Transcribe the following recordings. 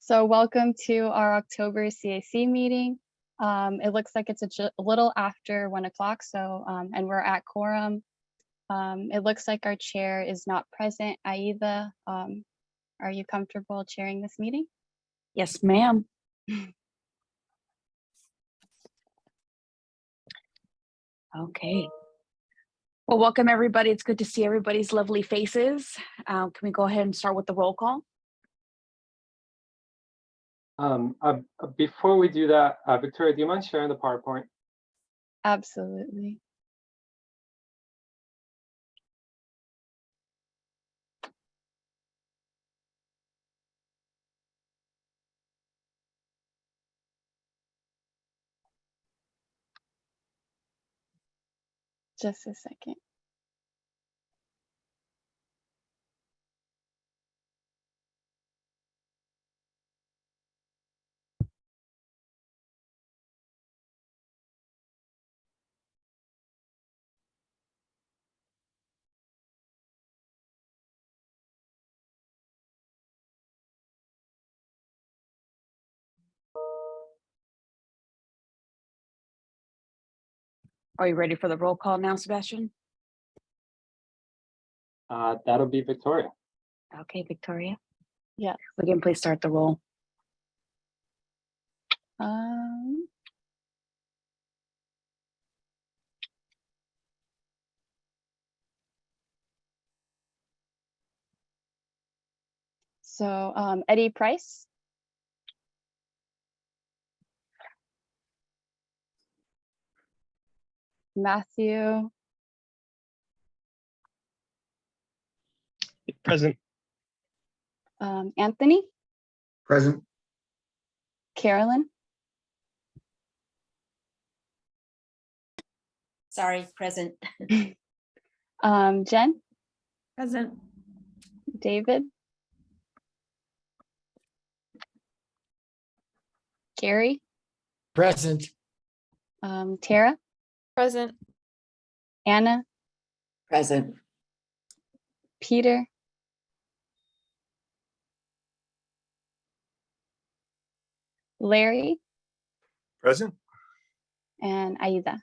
So welcome to our October CAC meeting. It looks like it's a little after 1 o'clock, and we're at quorum. It looks like our chair is not present. Aida, are you comfortable chairing this meeting? Yes, ma'am. Okay. Well, welcome everybody. It's good to see everybody's lovely faces. Can we go ahead and start with the roll call? Before we do that, Victoria, do you mind sharing the PowerPoint? Absolutely. Just a second. Are you ready for the roll call now, Sebastian? That'll be Victoria. Okay, Victoria. Yeah. We can please start the roll. Eddie Price. Matthew. Present. Anthony. Present. Carolyn. Sorry, present. Jen. Present. David. Gary. Present. Tara. Present. Anna. Present. Peter. Larry. Present. And Aida.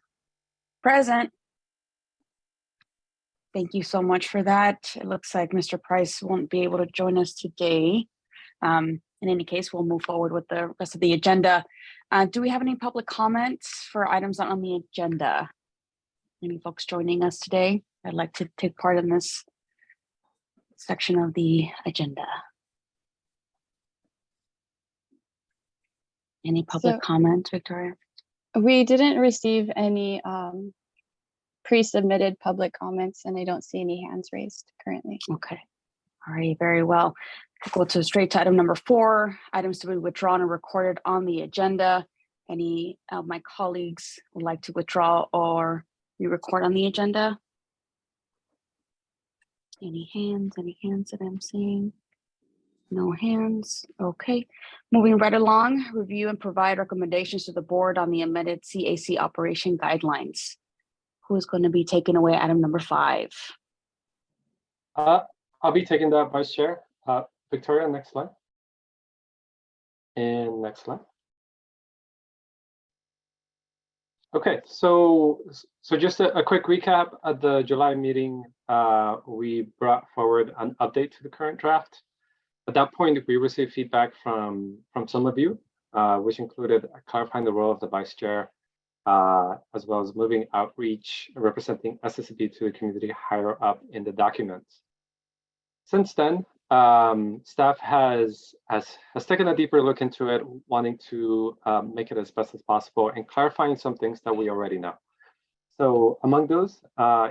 Present. Thank you so much for that. It looks like Mr. Price won't be able to join us today. In any case, we'll move forward with the rest of the agenda. Do we have any public comments for items not on the agenda? Any folks joining us today? I'd like to take part in this section of the agenda. Any public comments, Victoria? We didn't receive any pre-submitted public comments, and I don't see any hands raised currently. Okay. All right, very well. We'll go straight to item number 4, items to be withdrawn and recorded on the agenda. Any of my colleagues would like to withdraw or re-record on the agenda? Any hands that I'm seeing? No hands. Okay. Moving right along, review and provide recommendations to the board on the amended CAC operation guidelines. Who is going to be taking away item number 5? I'll be taking that, Vice Chair. Victoria, next slide. And next slide. Okay, so just a quick recap. At the July meeting, we brought forward an update to the current draft. At that point, we received feedback from some of you, which included clarifying the role of the Vice Chair, as well as moving outreach representing SSCP to the community higher up in the documents. Since then, staff has taken a deeper look into it, wanting to make it as best as possible and clarifying some things that we already know. So among those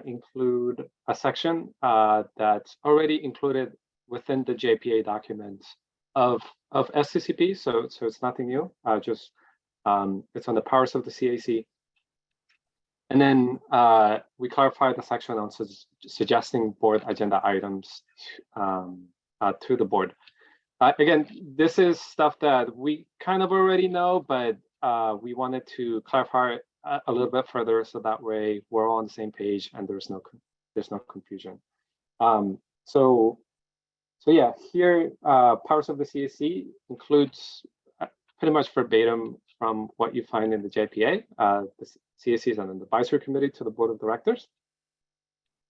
include a section that's already included within the JPA documents of SCCP. So it's nothing new, just it's on the powers of the CAC. And then we clarified the section on suggesting board agenda items to the board. Again, this is stuff that we kind of already know, but we wanted to clarify it a little bit further, so that way we're all on the same page and there's no confusion. So So yeah, here, powers of the CAC includes pretty much verbatim from what you find in the JPA. The CAC is an advisory committee to the board of directors.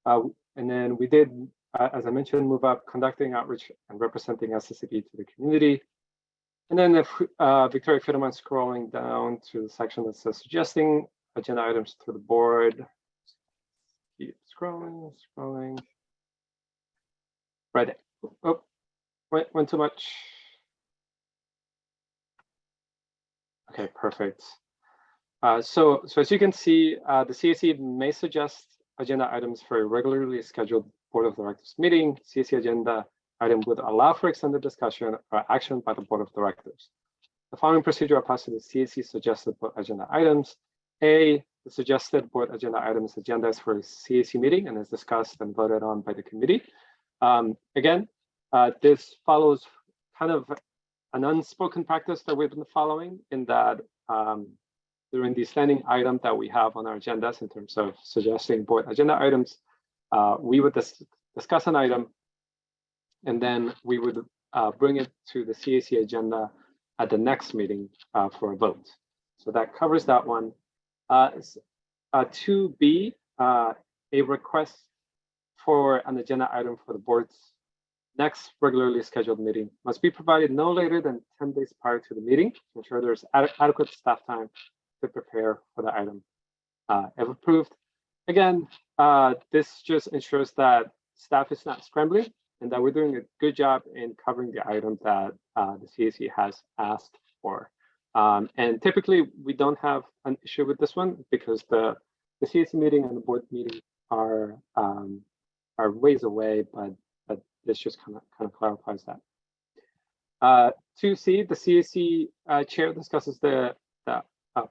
And then we did, as I mentioned, move up conducting outreach and representing SCCP to the community. And then if Victoria, if you don't mind scrolling down to the section that says suggesting agenda items to the board. Keep scrolling. Right there. Oh, went too much. Okay, perfect. So as you can see, the CAC may suggest agenda items for a regularly scheduled board of directors meeting. CAC agenda item would allow for extended discussion or action by the board of directors. The following procedure applies to the CAC suggested board agenda items. A, the suggested board agenda items agenda is for a CAC meeting and is discussed and voted on by the committee. Again, this follows kind of an unspoken practice that we've been following in that during the standing item that we have on our agendas in terms of suggesting board agenda items, we would discuss an item and then we would bring it to the CAC agenda at the next meeting for a vote. So that covers that one. 2B, a request for an agenda item for the board's next regularly scheduled meeting must be provided no later than 10 days prior to the meeting to ensure there's adequate staff time to prepare for the item. If approved, again, this just ensures that staff is not scrambling and that we're doing a good job in covering the item that the CAC has asked for. And typically we don't have an issue with this one because the CAC meeting and the board meeting are ways away, but this just kind of clarifies that. 2C, the CAC chair discusses the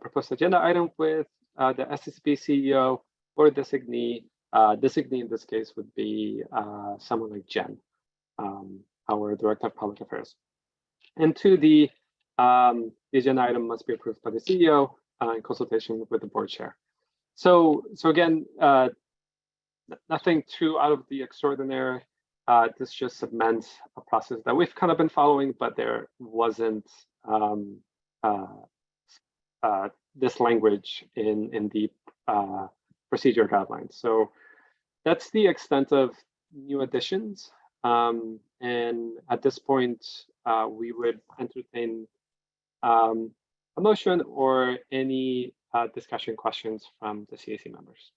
proposed agenda item with the SCCP CEO or designee. Designee in this case would be someone like Jen, our Director of Public Affairs. And 2, the agenda item must be approved by the CEO in consultation with the board chair. So again, nothing too out of the extraordinary. This just cements a process that we've kind of been following, but there wasn't this language in the procedure guidelines. So that's the extent of new additions. And at this point, we would entertain a motion or any discussion questions from the CAC members.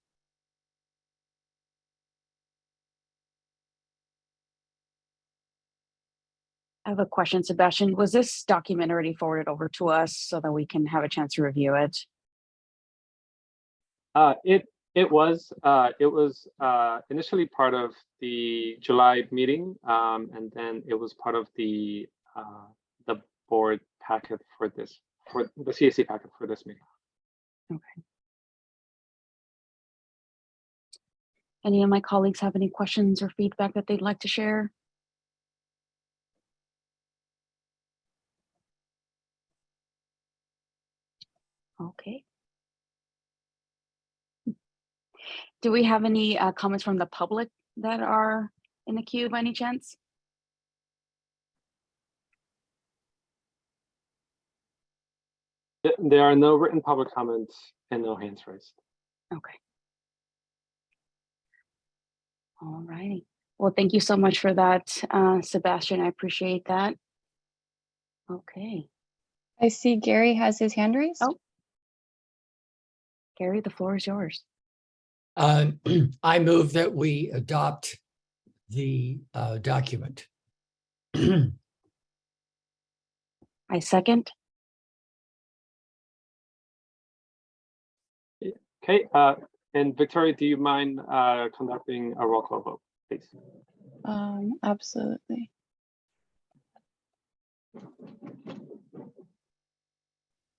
I have a question, Sebastian. Was this document already forwarded over to us so that we can have a chance to review it? It was initially part of the July meeting, and then it was part of the board packet for the CAC packet for this meeting. Okay. Any of my colleagues have any questions or feedback that they'd like to share? Okay. Do we have any comments from the public that are in the queue by any chance? There are no written public comments and no hands raised. Okay. All righty. Well, thank you so much for that, Sebastian. I appreciate that. Okay. I see Gary has his hand raised. Oh. Gary, the floor is yours. I move that we adopt the document. I second. Okay, and Victoria, do you mind conducting a roll call vote, please? Absolutely.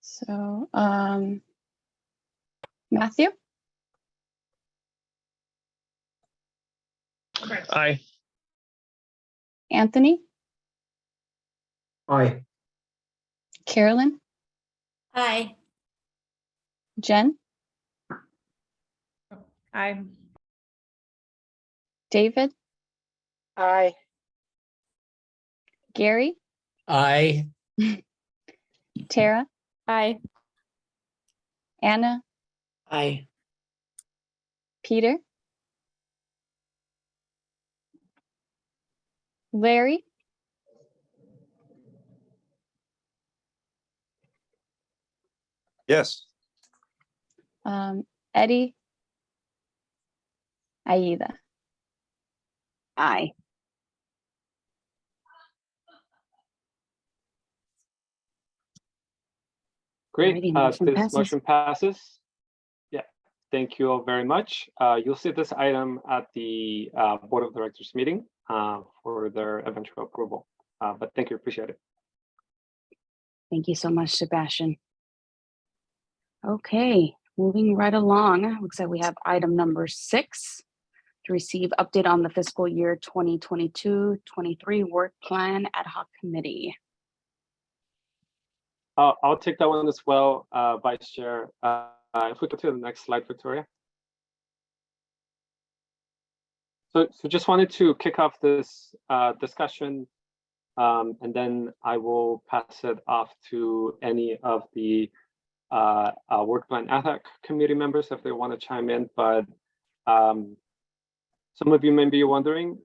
So, Matthew, Aye. Anthony, Aye. Carolyn, Aye. Jen, Aye. David, Aye. Gary, Aye. Tara, Aye. Anna, Aye. Peter, Larry, Yes. Eddie, Aida. Aye. Great. Alrighty, motion This passes. motion passes. Yeah, thank you all very much. You'll see this item at the Board of Directors meeting for their eventual approval. But thank you, appreciate it. Thank you so much, Sebastian. Okay, moving right along. Looks like we have item number 6 to receive update on the fiscal year 2022-23 work plan ad hoc committee. I'll take that one as well, Vice Chair. If we go to the next slide, Victoria. So just wanted to kick off this discussion, and then I will pass it off to any of the work plan ad hoc committee members if they want to chime in. But some of you may be wondering,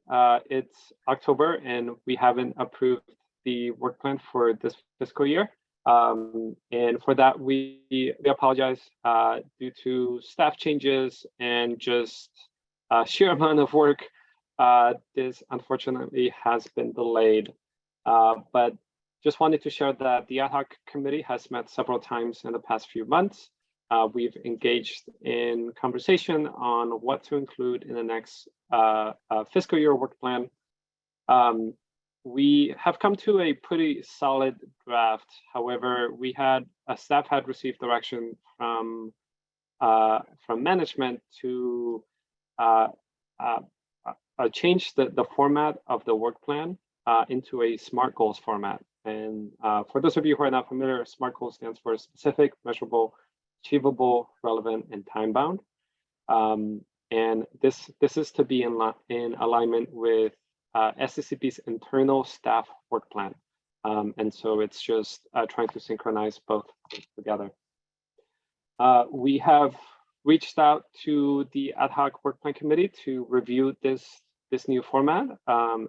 it's October and we haven't approved the work plan for this fiscal year. And for that, we apologize due to staff changes and just sheer amount of work. This unfortunately has been delayed, but just wanted to share that the ad hoc committee has met several times in the past few months. We've engaged in conversation on what to include in the next fiscal year work plan. We have come to a pretty solid draft. However, staff had received direction from management to change the format of the work plan into a SMART goals format. And for those of you who are not familiar, SMART goals stands for specific, measurable, achievable, relevant, and time-bound. And this is to be in alignment with SCCP's internal staff work plan. And so it's just trying to synchronize both together. We have reached out to the ad hoc work plan committee to review this new format, and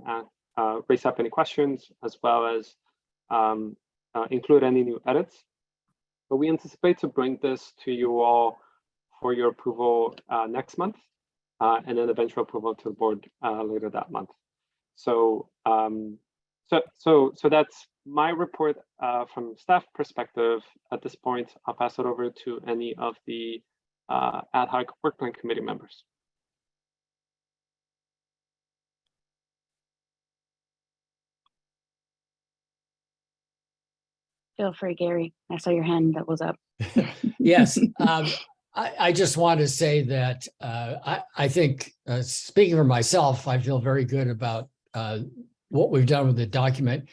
raise up any questions, as well as include any new edits. But we anticipate to bring this to you all for your approval next month, and then eventual approval to the board later that month. So so that's my report from staff perspective. At this point, I'll pass it over to any of the ad hoc work plan committee members. Feel free, Gary. I saw your hand that was up. Yes, I just want to say that I think, speaking for myself, I feel very good about what we've done with the document.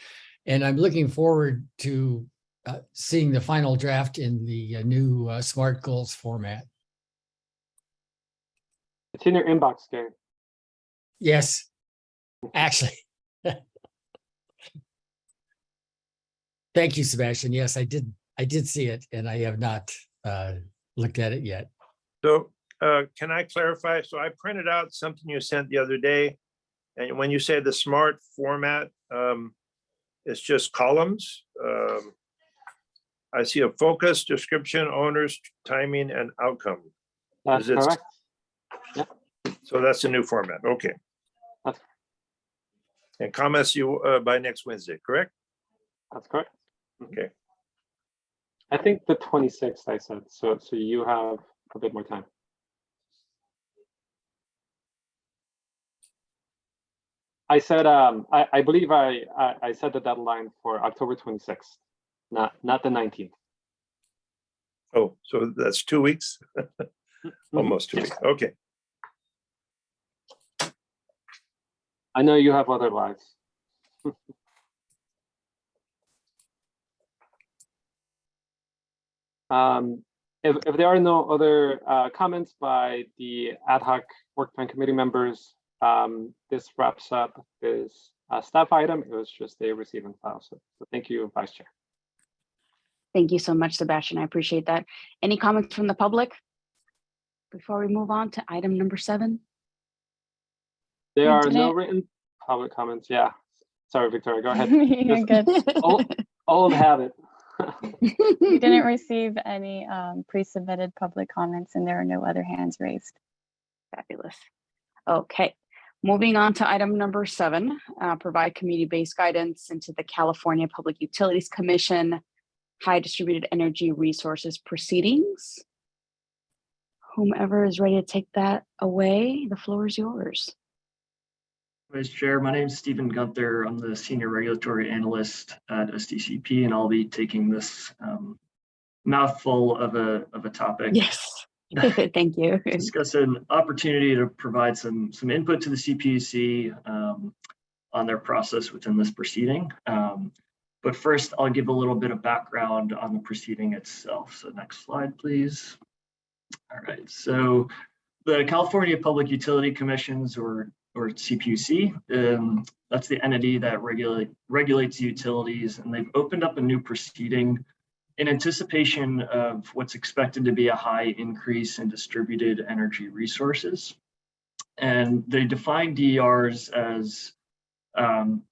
And I'm looking forward to seeing the final draft in the new SMART goals format. It's in your inbox, Gary. Yes, actually. Thank you, Sebastian. Yes, I did see it, and I have not looked at it yet. So can I clarify? So I printed out something you sent the other day. And when you say the SMART format, it's just columns. I see a focus, description, owners, timing, and outcome. That's Is it- correct. So that's a new format. Okay. That's- And comments you by next Wednesday, correct? That's correct. Okay. I think the 26th, I said. So you have a bit more time. I said, I believe I set the deadline for October 26th, not the 19th. Oh, so that's 2 weeks, almost 2 weeks. Okay. I know you have other lives. If there are no other comments by the ad hoc work plan committee members, this wraps up this staff item. It was just a receive and file. So thank you, Vice Chair. Thank you so much, Sebastian. I appreciate that. Any comments from the public before we move on to item number 7? There We are no didn't- written public comments. Yeah. Sorry, Victoria, go ahead. You're good. Old habit. We didn't receive any pre-submitted public comments, and there are no other hands raised. Fabulous. Okay, moving on to item number 7, provide community-based guidance into the California Public Utilities Commission High Distributed Energy Resources proceedings. Whomever is ready to take that away, the floor is yours. Vice Chair, my name is Stephen Gunther. I'm the Senior Regulatory Analyst at SDCP, and I'll be taking this mouthful of a topic. Yes, thank you. Discuss an opportunity to provide some input to the CPUC on their process within this proceeding. But first, I'll give a little bit of background on the proceeding itself. So next slide, please. All right, so the California Public Utility Commissions, or CPUC, that's the entity that regulates utilities, and they've opened up a new proceeding in anticipation of what's expected to be a high increase in distributed energy resources. And they define DERs as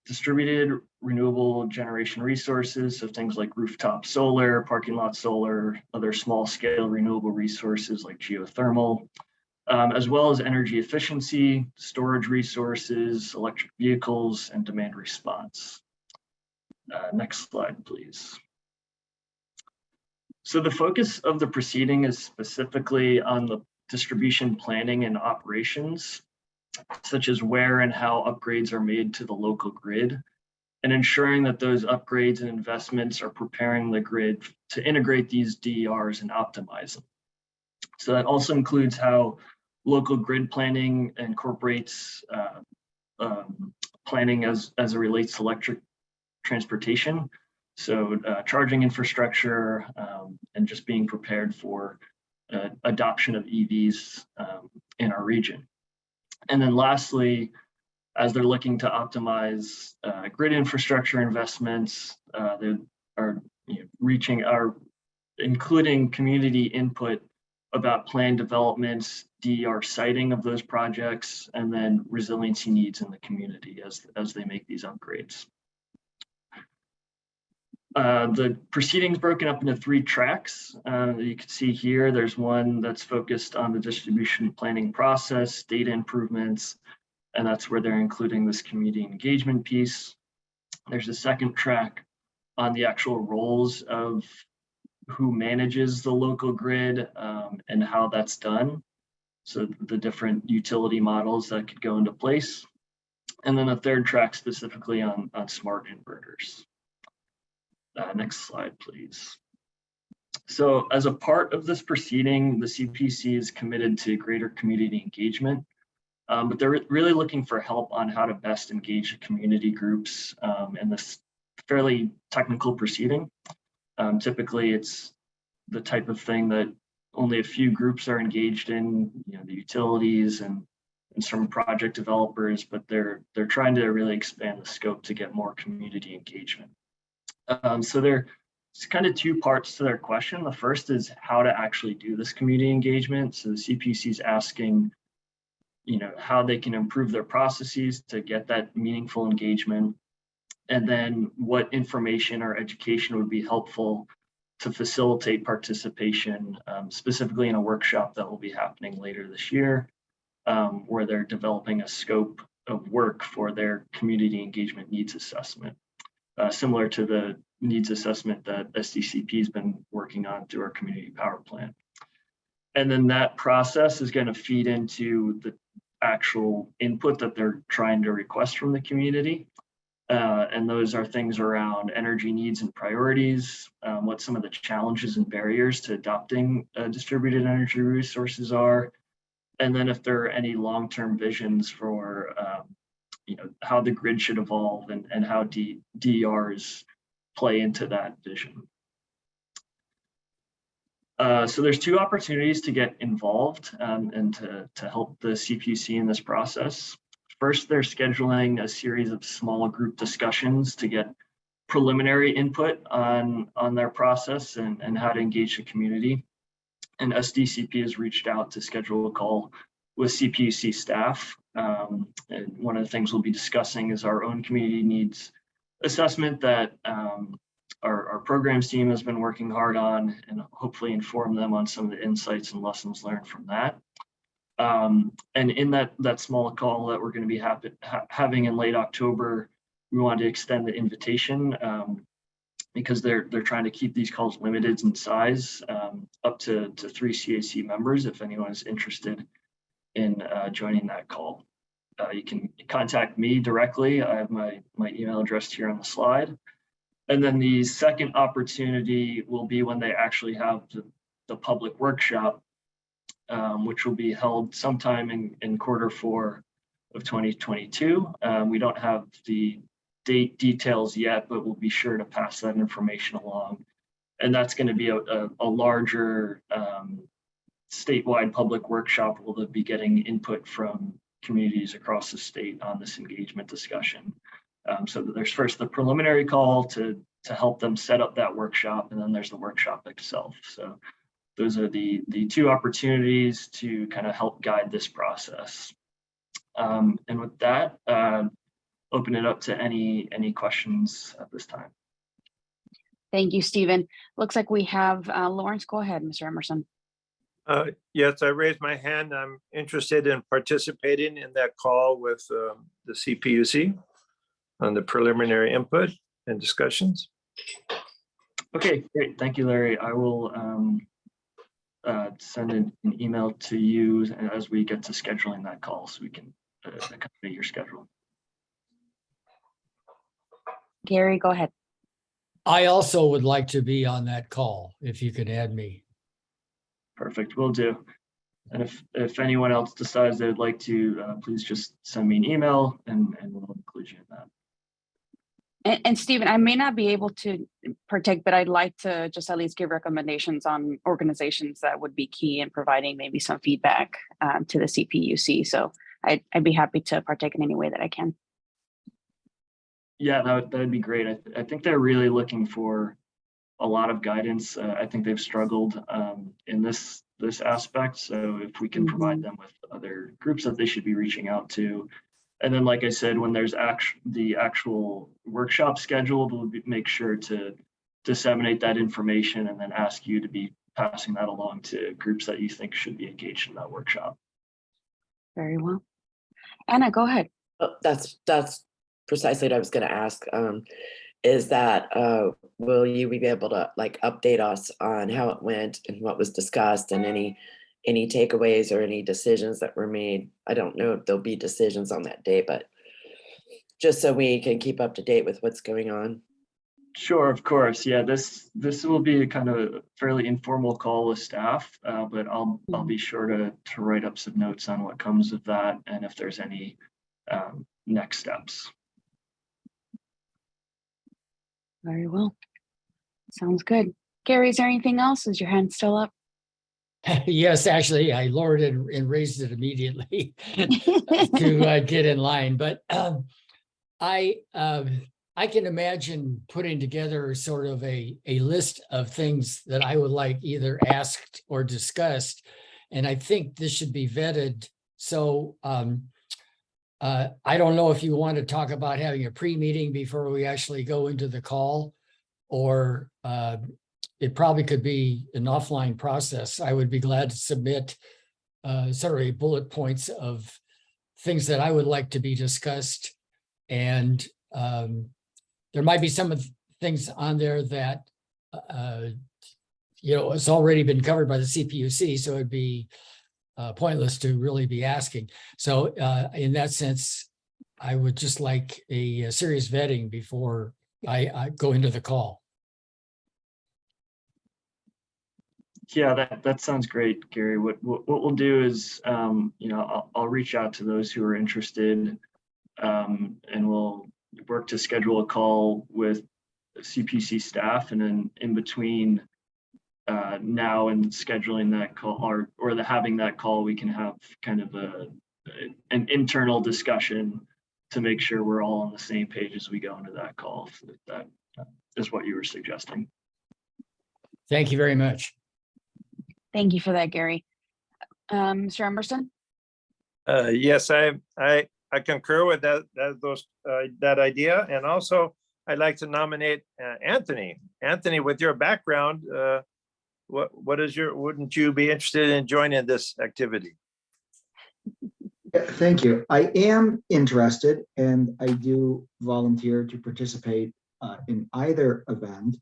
distributed renewable generation resources, so things like rooftop solar, parking lot solar, other small scale renewable resources like geothermal, as well as energy efficiency, storage resources, electric vehicles, and demand response. Next slide, please. So the focus of the proceeding is specifically on the distribution planning and operations, such as where and how upgrades are made to the local grid, and ensuring that those upgrades and investments are preparing the grid to integrate these DERs and optimize them. So that also includes how local grid planning incorporates planning as it relates to electric transportation. So charging infrastructure and just being prepared for adoption of EVs in our region. And then lastly, as they're looking to optimize grid infrastructure investments, they are including community input about planned developments, DER siting of those projects, and then resiliency needs in the community as they make these upgrades. The proceedings broken up into 3 tracks. You can see here, there's one that's focused on the distribution planning process, data improvements, and that's where they're including this community engagement piece. There's a second track on the actual roles of who manages the local grid and how that's done. So the different utility models that could go into place. And then a third track specifically on smart inverters. Next slide, please. So as a part of this proceeding, the CPUC is committed to greater community engagement, but they're really looking for help on how to best engage the community groups in this fairly technical proceeding. Typically, it's the type of thing that only a few groups are engaged in, the utilities and some project developers, but they're trying to really expand the scope to get more community engagement. So there's kind of 2 parts to their question. The first is how to actually do this community engagement. So the CPUC is asking, how they can improve their processes to get that meaningful engagement, and then what information or education would be helpful to facilitate participation, specifically in a workshop that will be happening later this year, where they're developing a scope of work for their community engagement needs assessment. Similar to the needs assessment that SDCP has been working on through our community power plant. And then that process is going to feed into the actual input that they're trying to request from the community. And those are things around energy needs and priorities, what some of the challenges and barriers to adopting distributed energy resources are, and then if there are any long-term visions for how the grid should evolve and how DERs play into that vision. So there's 2 opportunities to get involved and to help the CPUC in this process. First, they're scheduling a series of small group discussions to get preliminary input on their process and how to engage the community. And SDCP has reached out to schedule a call with CPUC staff. And one of the things we'll be discussing is our own community needs assessment that our programs team has been working hard on, and hopefully inform them on some of the insights and lessons learned from that. And in that small call that we're going to be having in late October, we wanted to extend the invitation because they're trying to keep these calls limited in size, up to 3 CAC members. If anyone is interested in joining that call, you can contact me directly. I have my email address here on the slide. And then the second opportunity will be when they actually have the public workshop, which will be held sometime in Q4 of 2022. We don't have the date details yet, but we'll be sure to pass that information along. And that's going to be a larger statewide public workshop. We'll be getting input from communities across the state on this engagement discussion. So there's first the preliminary call to help them set up that workshop, and then there's the workshop itself. So those are the two opportunities to kind of help guide this process. And with that, open it up to any questions at this time. Thank you, Stephen. Looks like we have Lawrence. Go ahead, Mr. Emerson. Yes, I raised my hand. I'm interested in participating in that call with the CPUC on the preliminary input and discussions. Okay, great. Thank you, Larry. I will send an email to you as we get to scheduling that call so we can accommodate your schedule. Gary, go ahead. I also would like to be on that call, if you could add me. Perfect, will do. And if anyone else decides they'd like to, please just send me an email and we'll include you in that. And Stephen, I may not be able to partake, but I'd like to just at least give recommendations on organizations that would be key in providing maybe some feedback to the CPUC. So I'd be happy to partake in any way that I can. Yeah, that'd be great. I think they're really looking for a lot of guidance. I think they've struggled in this aspect. So if we can provide them with other groups that they should be reaching out to. And then, like I said, when there's the actual workshop scheduled, we'll make sure to disseminate that information and then ask you to be passing that along to groups that you think should be engaged in that workshop. Very well. Anna, go ahead. Oh, that's precisely what I was going to ask. Is that will you be able to like update us on how it went and what was discussed and any takeaways or any decisions that were made? I don't know if there'll be decisions on that day, but just so we can keep up to date with what's going on. Sure, of course. Yeah, this will be a kind of fairly informal call with staff, but I'll be sure to write up some notes on what comes of that and if there's any next steps. Very well. Sounds good. Gary, is there anything else? Is your hand still up? Yes, actually, I lowered it and raised it immediately to get in line. But I can imagine putting together sort of a list of things that I would like either asked or discussed, and I think this should be vetted. So I don't know if you want to talk about having a pre-meeting before we actually go into the call, or it probably could be an offline process. I would be glad to submit sort of a bullet points of things that I would like to be discussed. And there might be some of the things on there that, it's already been covered by the CPUC, so it'd be pointless to really be asking. So in that sense, I would just like a serious vetting before I go into the call. Yeah, that sounds great, Gary. What we'll do is, I'll reach out to those who are interested, and we'll work to schedule a call with CPC staff, and then in between now and scheduling that call or having that call, we can have kind of an internal discussion to make sure we're all on the same page as we go into that call, if that is what you were suggesting. Thank you very much. Thank you for that, Gary. Mr. Emerson? Yes, I concur with that idea. And also I'd like to nominate Anthony. Anthony, with your background, wouldn't you be interested in joining this activity? Thank you. I am interested, and I do volunteer to participate in either event.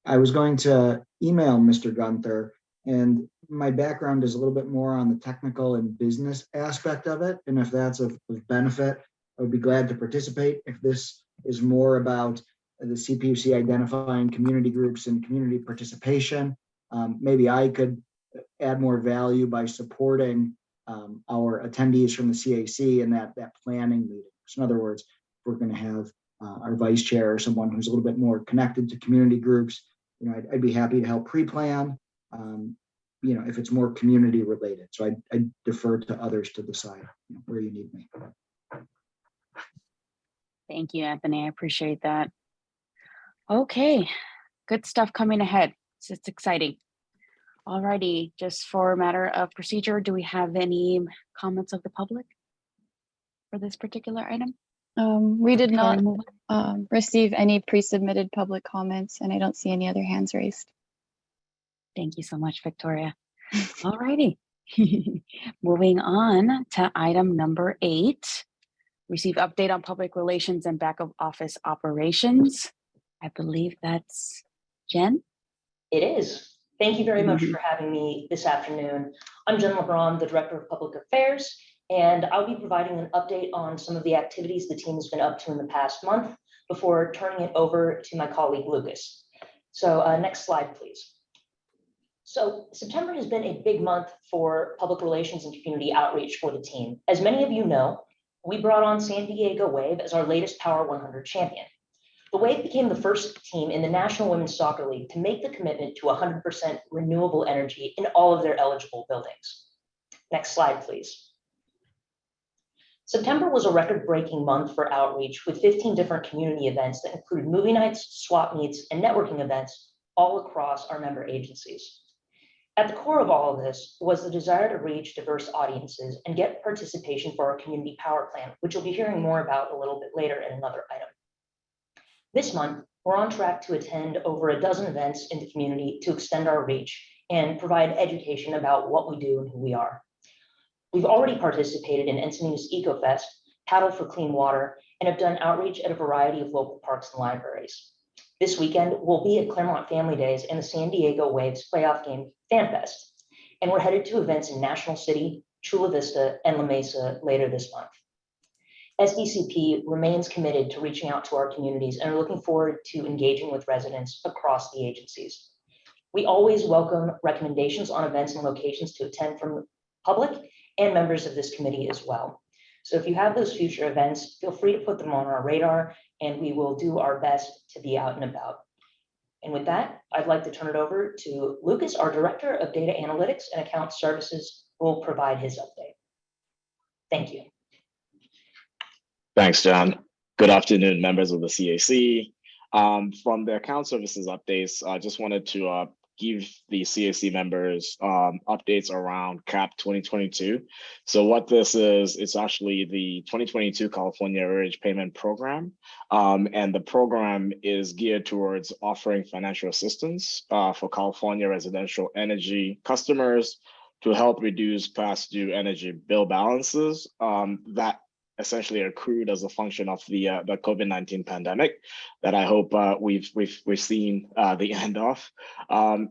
I was going to email Mr. Gunther, and my background is a little bit more on the technical and business aspect of it. And if that's of benefit, I would be glad to participate. If this is more about the CPUC identifying community groups and community participation, maybe I could add more value by supporting our attendees from the CAC in that planning meeting. So in other words, if we're going to have our vice chair or someone who's a little bit more connected to community groups, I'd be happy to help pre-plan, if it's more community related. So I defer to others to decide where you need me. Thank you, Anthony. I appreciate that. Okay, good stuff coming ahead. It's exciting. Alrighty, just for a matter of procedure, do we have any comments of the public for this particular item? We did Before we not move on? receive any pre-submitted public comments, and I don't see any other hands raised. Thank you so much, Victoria. Alrighty, moving on to item number 8. Receive update on public relations and back of office operations. I believe that's Jen. It is. Thank you very much for having me this afternoon. I'm Jen LeBron, the Director of Public Affairs, and I'll be providing an update on some of the activities the team's been up to in the past month before turning it over to my colleague, Lucas. So next slide, please. So September has been a big month for public relations and community outreach for the team. As many of you know, we brought on San Diego Wave as our latest Power 100 champion. The Wave became the first team in the National Women's Soccer League to make the commitment to 100% renewable energy in all of their eligible buildings. Next slide, please. September was a record-breaking month for outreach with 15 different community events that included movie nights, swap meets, and networking events all across our member agencies. At the core of all of this was the desire to reach diverse audiences and get participation for our community power plan, which you'll be hearing more about a little bit later in another item. This month, we're on track to attend over a dozen events in the community to extend our reach and provide education about what we do and who we are. We've already participated in Encinitas EcoFest, Paddle for Clean Water, and have done outreach at a variety of local parks and libraries. This weekend, we'll be at Claremont Family Days and the San Diego Waves playoff game FanFest, and we're headed to events in National City, Chula Vista, and La Mesa later this month. SDCP remains committed to reaching out to our communities and are looking forward to engaging with residents across the agencies. We always welcome recommendations on events and locations to attend from the public and members of this committee as well. So if you have those future events, feel free to put them on our radar and we will do our best to be out and about. And with that, I'd like to turn it over to Lucas, our Director of Data Analytics and Account Services, who will provide his update. Thank you. Thanks, John. Good afternoon, members of the CAC. From the account services updates, I just wanted to give the CAC members updates around CAP 2022. So what this is, it's actually the 2022 California Arrearage Payment Program. And the program is geared towards offering financial assistance for California residential energy customers to help reduce past due energy bill balances that essentially accrued as a function of the COVID-19 pandemic that I hope we've seen the end of.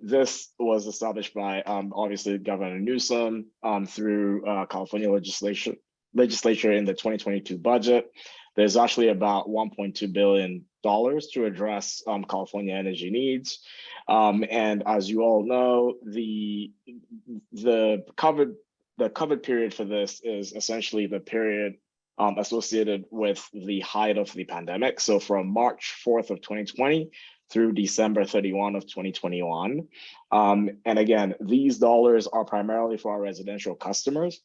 This was established by obviously Governor Newsom through California legislature in the 2022 budget. There's actually about $1.2 billion to address California energy needs. And as you all know, the covered period for this is essentially the period associated with the height of the pandemic. So from March 4th of 2020 through December 31 of 2021. And again, these dollars are primarily for our residential customers.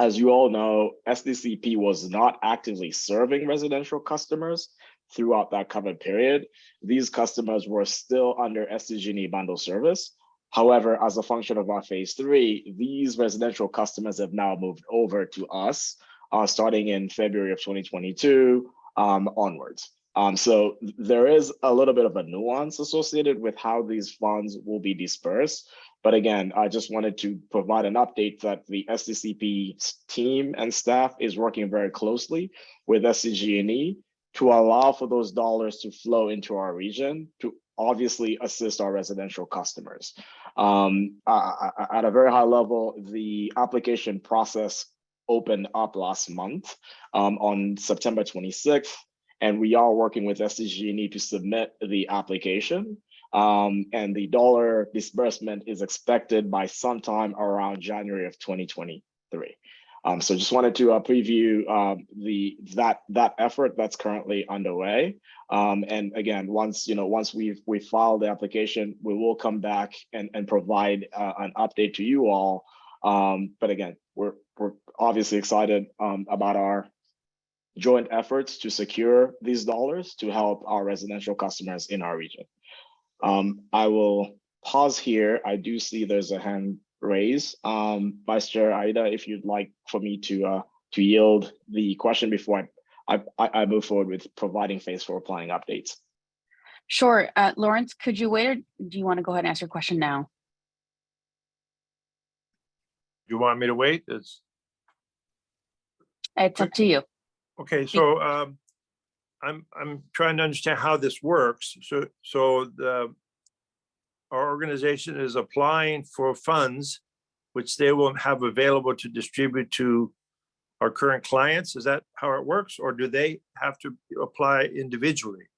As you all know, SDCP was not actively serving residential customers throughout that covered period. These customers were still under SDG&E bundle service. However, as a function of our phase 3, these residential customers have now moved over to us starting in February of 2022 onwards. So there is a little bit of a nuance associated with how these funds will be dispersed. But again, I just wanted to provide an update that the SDCP team and staff is working very closely with SDG&E to allow for those dollars to flow into our region to obviously assist our residential customers. At a very high level, the application process opened up last month on September 26th, and we are working with SDG&E to submit the application. And the dollar disbursement is expected by sometime around January of 2023. So just wanted to preview that effort that's currently underway. And again, once we've filed the application, we will come back and provide an update to you all. But again, we're obviously excited about our joint efforts to secure these dollars to help our residential customers in our region. I will pause here. I do see there's a hand raised. Vice Chair Ida, if you'd like for me to yield the question before I move forward with providing phase 4 planning updates. Sure. Lawrence, could you wait, or do you want to go ahead and ask your question now? You want me to wait? It's up to you. Okay, so I'm trying to understand how this works. So our organization is applying for funds, which they will have available to distribute to our current clients. Is that how it works, or do they have to apply individually?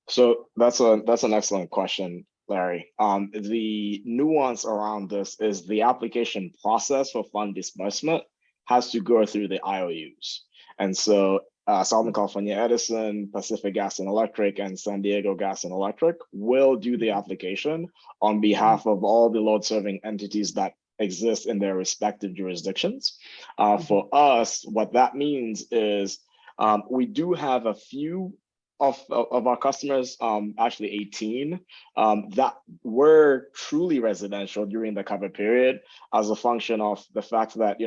So that's an excellent question, Larry. The nuance around this is the application process for fund disbursement has to go through the IOUs. And so Southern California Edison, Pacific Gas and Electric, and San Diego Gas and Electric will do the application on behalf of all the load serving entities that exist in their respective jurisdictions. For us, what that means is we do have a few of our customers, actually 18, that were truly residential during the cover period as a function of the fact that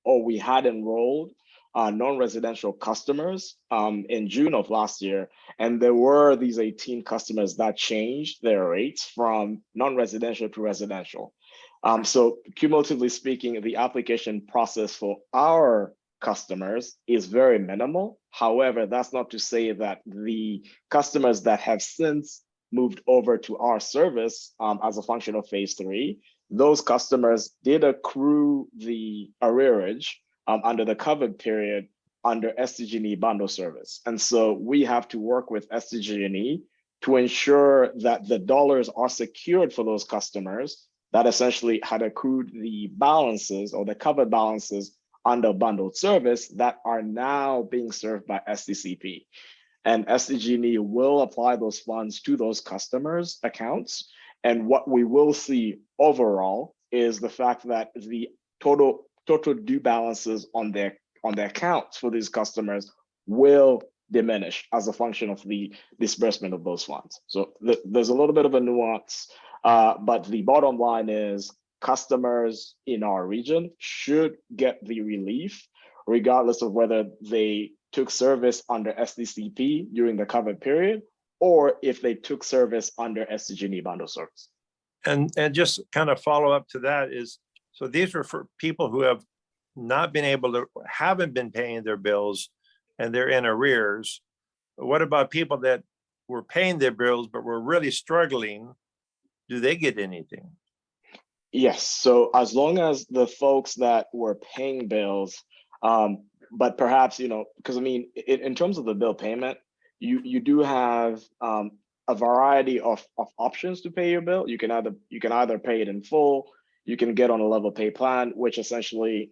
we had enrolled non-residential customers in June of last year, and there were these 18 customers that changed their rates from non-residential to residential. So cumulatively speaking, the application process for our customers is very minimal. However, that's not to say that the customers that have since moved over to our service as a function of phase 3, those customers did accrue the arrearage under the covered period under SDG&E bundle service. And so we have to work with SDG&E to ensure that the dollars are secured for those customers that essentially had accrued the balances or the covered balances under bundled service that are now being served by SDCP. And SDG&E will apply those funds to those customers' accounts. And what we will see overall is the fact that the total due balances on their accounts for these customers will diminish as a function of the disbursement of those funds. So there's a little bit of a nuance, but the bottom line is customers in our region should get the relief regardless of whether they took service under SDCP during the covered period or if they took service under SDG&E bundle service. And just kind of follow up to that is, so these are for people who have not been able to, haven't been paying their bills and they're in arrears. What about people that were paying their bills but were really struggling? Do they get anything? Yes, so as long as the folks that were paying bills, but perhaps, because I mean, in terms of the bill payment, you do have a variety of options to pay your bill. You can either pay it in full, you can get on a level pay plan, which essentially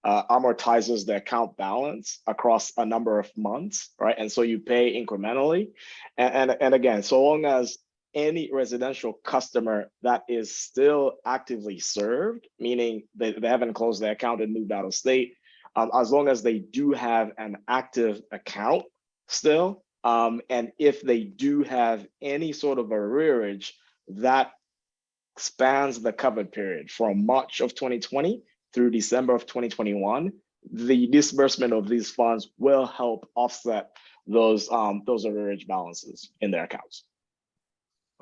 amortizes the account balance across a number of months, right? And so you pay incrementally. And again, so long as any residential customer that is still actively served, meaning they haven't closed their account and moved out of state, as long as they do have an active account still, and if they do have any sort of arrearage that spans the covered period from March of 2020 through December of 2021, the disbursement of these funds will help offset those arrearage balances in their accounts.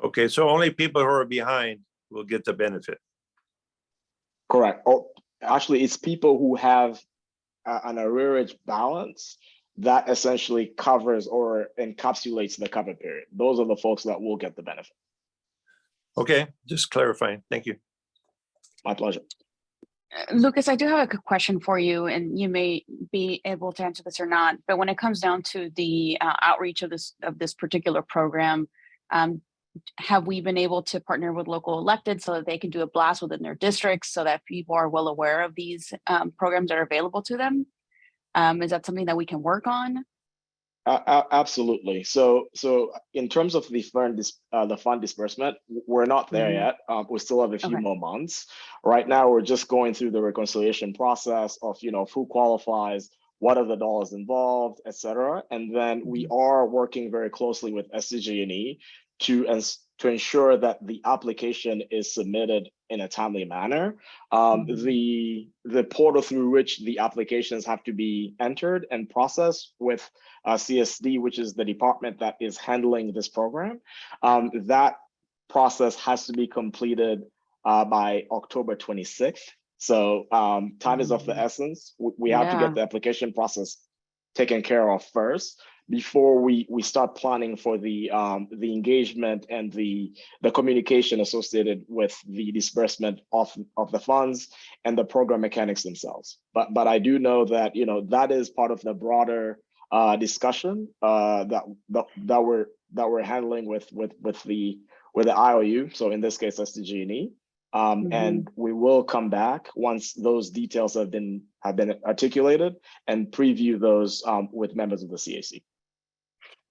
Okay, so only people who are behind will get the benefit. Correct. Oh, actually, it's people who have an arrearage balance that essentially covers or encapsulates the covered period. Those are the folks that will get the benefit. Okay, just clarifying. Thank you. My pleasure. Lucas, I do have a good question for you, and you may be able to answer this or not. But when it comes down to the outreach of this particular program, have we been able to partner with local elected so that they can do a blast within their districts so that people are well aware of these programs that are available to them? Is that something that we can work on? Absolutely. So in terms of the fund disbursement, we're not there yet. We still have a few more months. Right now, we're just going through the reconciliation process of who qualifies, what are the dollars involved, et cetera. And then we are working very closely with SDG&E to ensure that the application is submitted in a timely manner. The portal through which the applications have to be entered and processed with CSD, which is the department that is handling this program, that process has to be completed by October 26th. So time is of the essence. We have to get the application process taken care of first before we start planning for the engagement and the communication associated with the disbursement of the funds and the program mechanics themselves. But I do know that that is part of the broader discussion that we're handling with the IOU. So in this case, SDG&E. And we will come back once those details have been articulated and preview those with members of the CAC.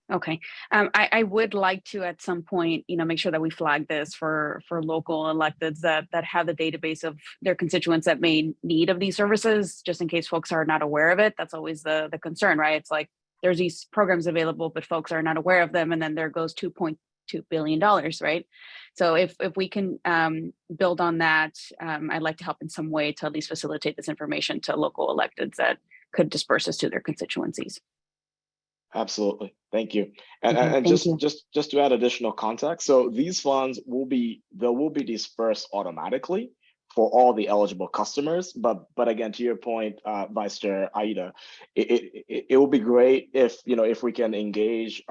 Okay. I would like to at some point, make sure that we flag this for local electeds that have the database of their constituents that may need of these services, just in case folks are not aware of it. That's always the concern, right? It's like there's these programs available, but folks are not aware of them, and then there goes $2.2 billion, right? So if we can build on that, I'd like to help in some way to at least facilitate this information to local electeds that could disperse this to their constituencies. Absolutely. Thank you. And just to add additional context, so these funds will be dispersed automatically for all the eligible customers. But again, to your point, Vice Chair Aida, it will be great if if we can engage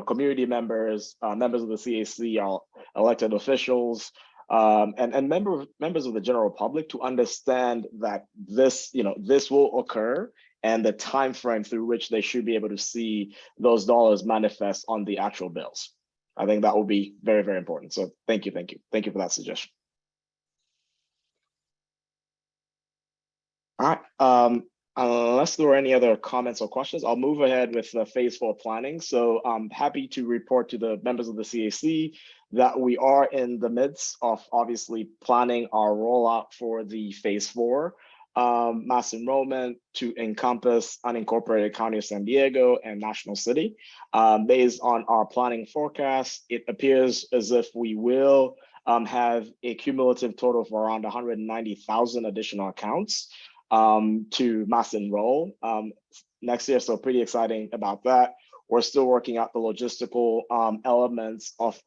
community members, members of the CAC, our elected officials, and members of the general public to understand that this will occur and the time frame through which they should be able to see those dollars manifest on the actual bills. I think that will be very, very important. So thank you for that suggestion. All right. Unless there are any other comments or questions, I'll move ahead with the phase 4 planning. So I'm happy to report to the members of the CAC that we are in the midst of obviously planning our rollout for the phase 4 mass enrollment to encompass unincorporated County of San Diego and National City. Based on our planning forecast, it appears as if we will have a cumulative total of around 190,000 additional accounts to mass enroll next year. So pretty exciting about that. We're still working out the logistical elements of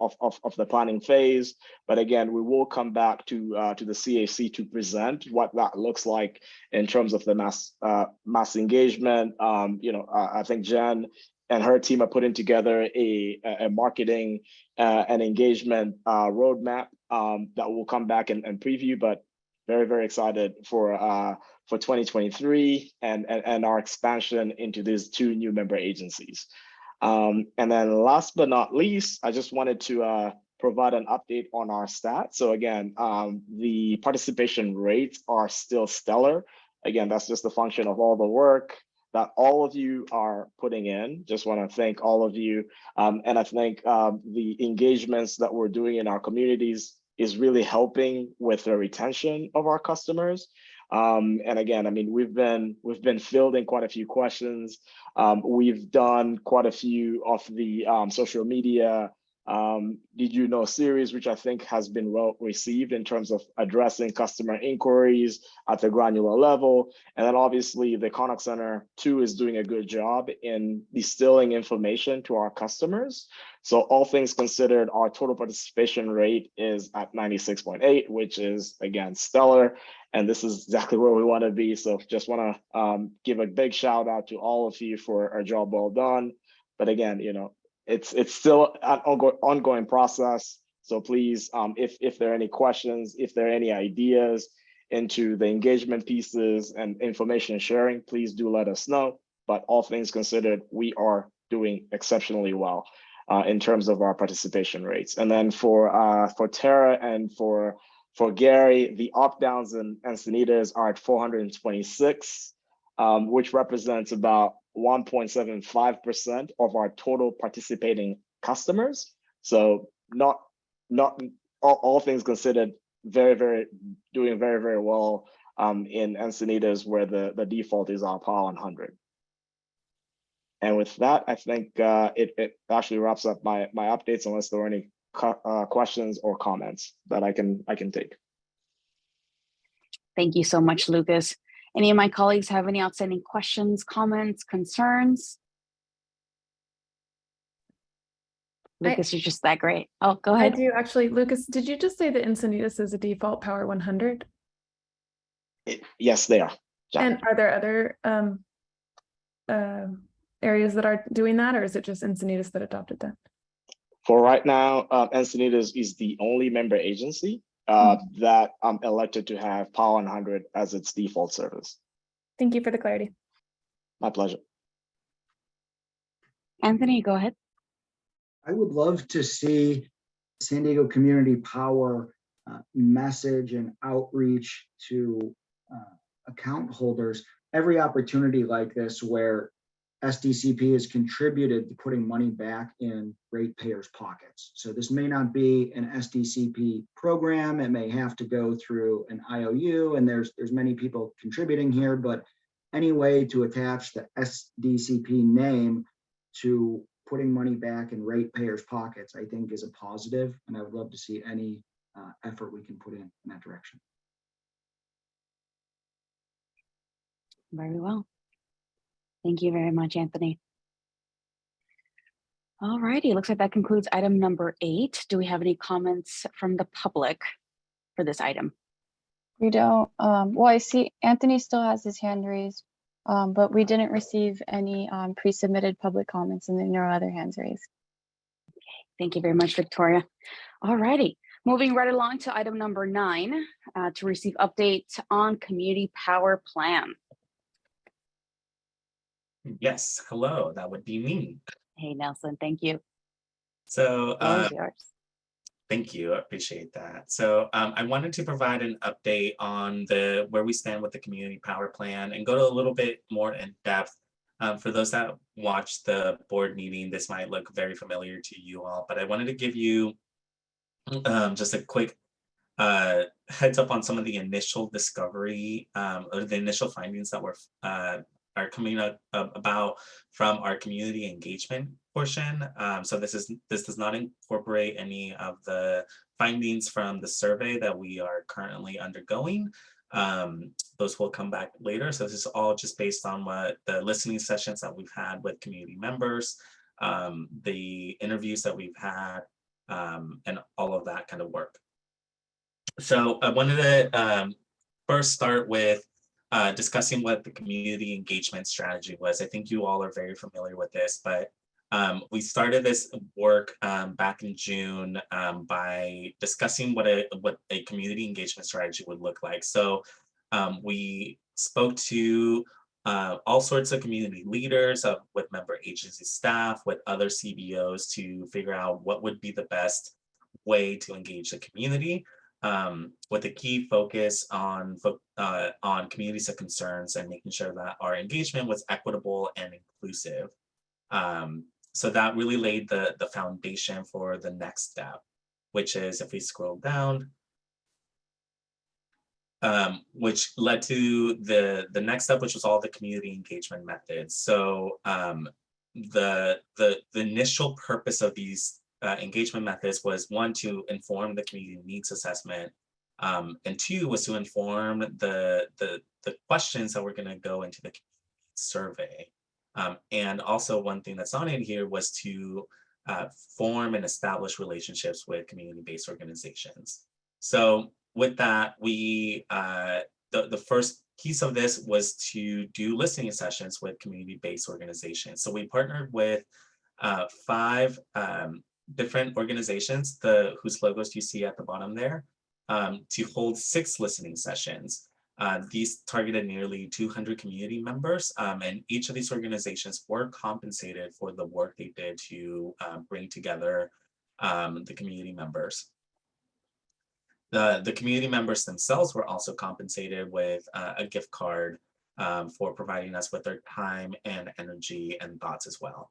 the planning phase. But again, we will come back to the CAC to present what that looks like in terms of the mass engagement. I think Jen and her team are putting together a marketing and engagement roadmap that will come back and preview, but very, very excited for 2023 and our expansion into these 2 new member agencies. And then last but not least, I just wanted to provide an update on our stats. So again, the participation rates are still stellar. Again, that's just a function of all the work that all of you are putting in. Just want to thank all of you. And I think the engagements that we're doing in our communities is really helping with the retention of our customers. And again, I mean, we've been fielding quite a few questions. We've done quite a few of the social media Did You Know series, which I think has been well received in terms of addressing customer inquiries at the granular level. And then obviously the Contact Center too is doing a good job in distilling information to our customers. So all things considered, our total participation rate is at 96.8, which is again stellar. And this is exactly where we want to be. So just want to give a big shout out to all of you for a job well done. But again, you know, it's still an ongoing process. So please, if there are any questions, if there are any ideas into the engagement pieces and information sharing, please do let us know. But all things considered, we are doing exceptionally well in terms of our participation rates. And then for Tara and for Gary, the opt-downs in Encinitas are at 426, which represents about 1.75% of our total participating customers. So not all things considered, doing very well in Encinitas, where the default is our PAL 100. And with that, I think it actually wraps up my updates, unless there are any questions or comments that I can take. Thank you so much, Lucas. Any of my colleagues have any outstanding questions, comments, concerns? Lucas, you're just that great. Oh, go ahead. I do actually. Lucas, did you just say that Encinitas is a default Power 100? Yes, they are. And are there other areas that are doing that, or is it just Encinitas that adopted that? For right now, Encinitas is the only member agency that I'm elected to have Power 100 as its default service. Thank you for the clarity. My pleasure. Anthony, go ahead. I would love to see San Diego Community Power message and outreach to account holders every opportunity like this where SDCP has contributed to putting money back in ratepayers' pockets. So this may not be an SDCP program. It may have to go through an IOU, and there's many people contributing here, but any way to attach the SDCP name to putting money back in ratepayers' pockets, I think is a positive, and I would love to see any effort we can put in that direction. Very well. Thank you very much, Anthony. All righty, looks like that concludes item number 8. Do we have any comments from the public for this item? We don't. Well, I see Anthony still has his hand raised, but we didn't receive any pre-submitted public comments, and there are no other hands raised. Okay, thank you very much, Victoria. All righty, moving right along to item number 9, to receive updates on community power plan. Yes, hello, that would be me. Hey, Nelson, thank you. So, Yours. thank you, I appreciate that. So I wanted to provide an update on where we stand with the community power plan and go to a little bit more in depth. For those that watched the board meeting, this might look very familiar to you all, but I wanted to give you just a quick heads up on some of the initial discovery or the initial findings that are coming up about from our community engagement portion. So this does not incorporate any of the findings from the survey that we are currently undergoing. Those will come back later. So this is all just based on what the listening sessions that we've had with community members, the interviews that we've had, and all of that kind of work. So I wanted to first start with discussing what the community engagement strategy was. I think you all are very familiar with this, but we started this work back in June by discussing what a community engagement strategy would look like. So we spoke to all sorts of community leaders, with member agency staff, with other CBOs to figure out what would be the best way to engage the community. with a key focus on communities of concerns and making sure that our engagement was equitable and inclusive. So that really laid the foundation for the next step, which is, if we scroll down, which led to the next step, which was all the community engagement methods. So the initial purpose of these engagement methods was, one, to inform the community needs assessment, and two, was to inform the questions that were going to go into the survey. And also, one thing that's not in here was to form and establish relationships with community-based organizations. So with that, we the first piece of this was to do listening sessions with community-based organizations. So we partnered with 5 different organizations, whose logos you see at the bottom there, to hold 6 listening sessions. These targeted nearly 200 community members, and each of these organizations were compensated for the work they did to bring together the community members. The community members themselves were also compensated with a gift card for providing us with their time and energy and thoughts as well.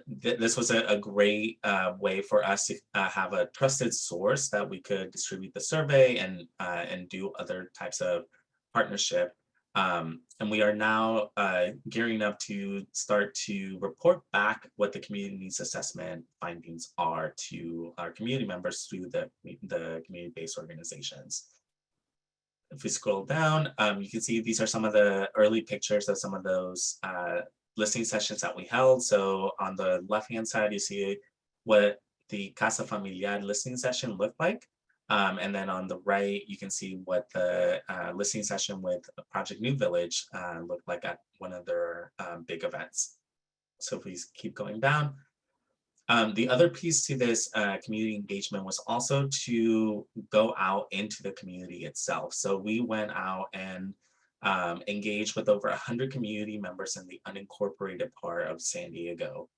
This was a great way for us to have a trusted source that we could distribute the survey and do other types of partnership. And we are now gearing up to start to report back what the community needs assessment findings are to our community members through the community-based organizations. If we scroll down, you can see these are some of the early pictures of some of those listening sessions that we held. So on the left-hand side, you see what the Casa Familiar listening session looked like. And then on the right, you can see what the listening session with Project New Village looked like at one of their big events. So please keep going down. The other piece to this community engagement was also to go out into the community itself. So we went out and engaged with over 100 community members in the unincorporated part of San Diego.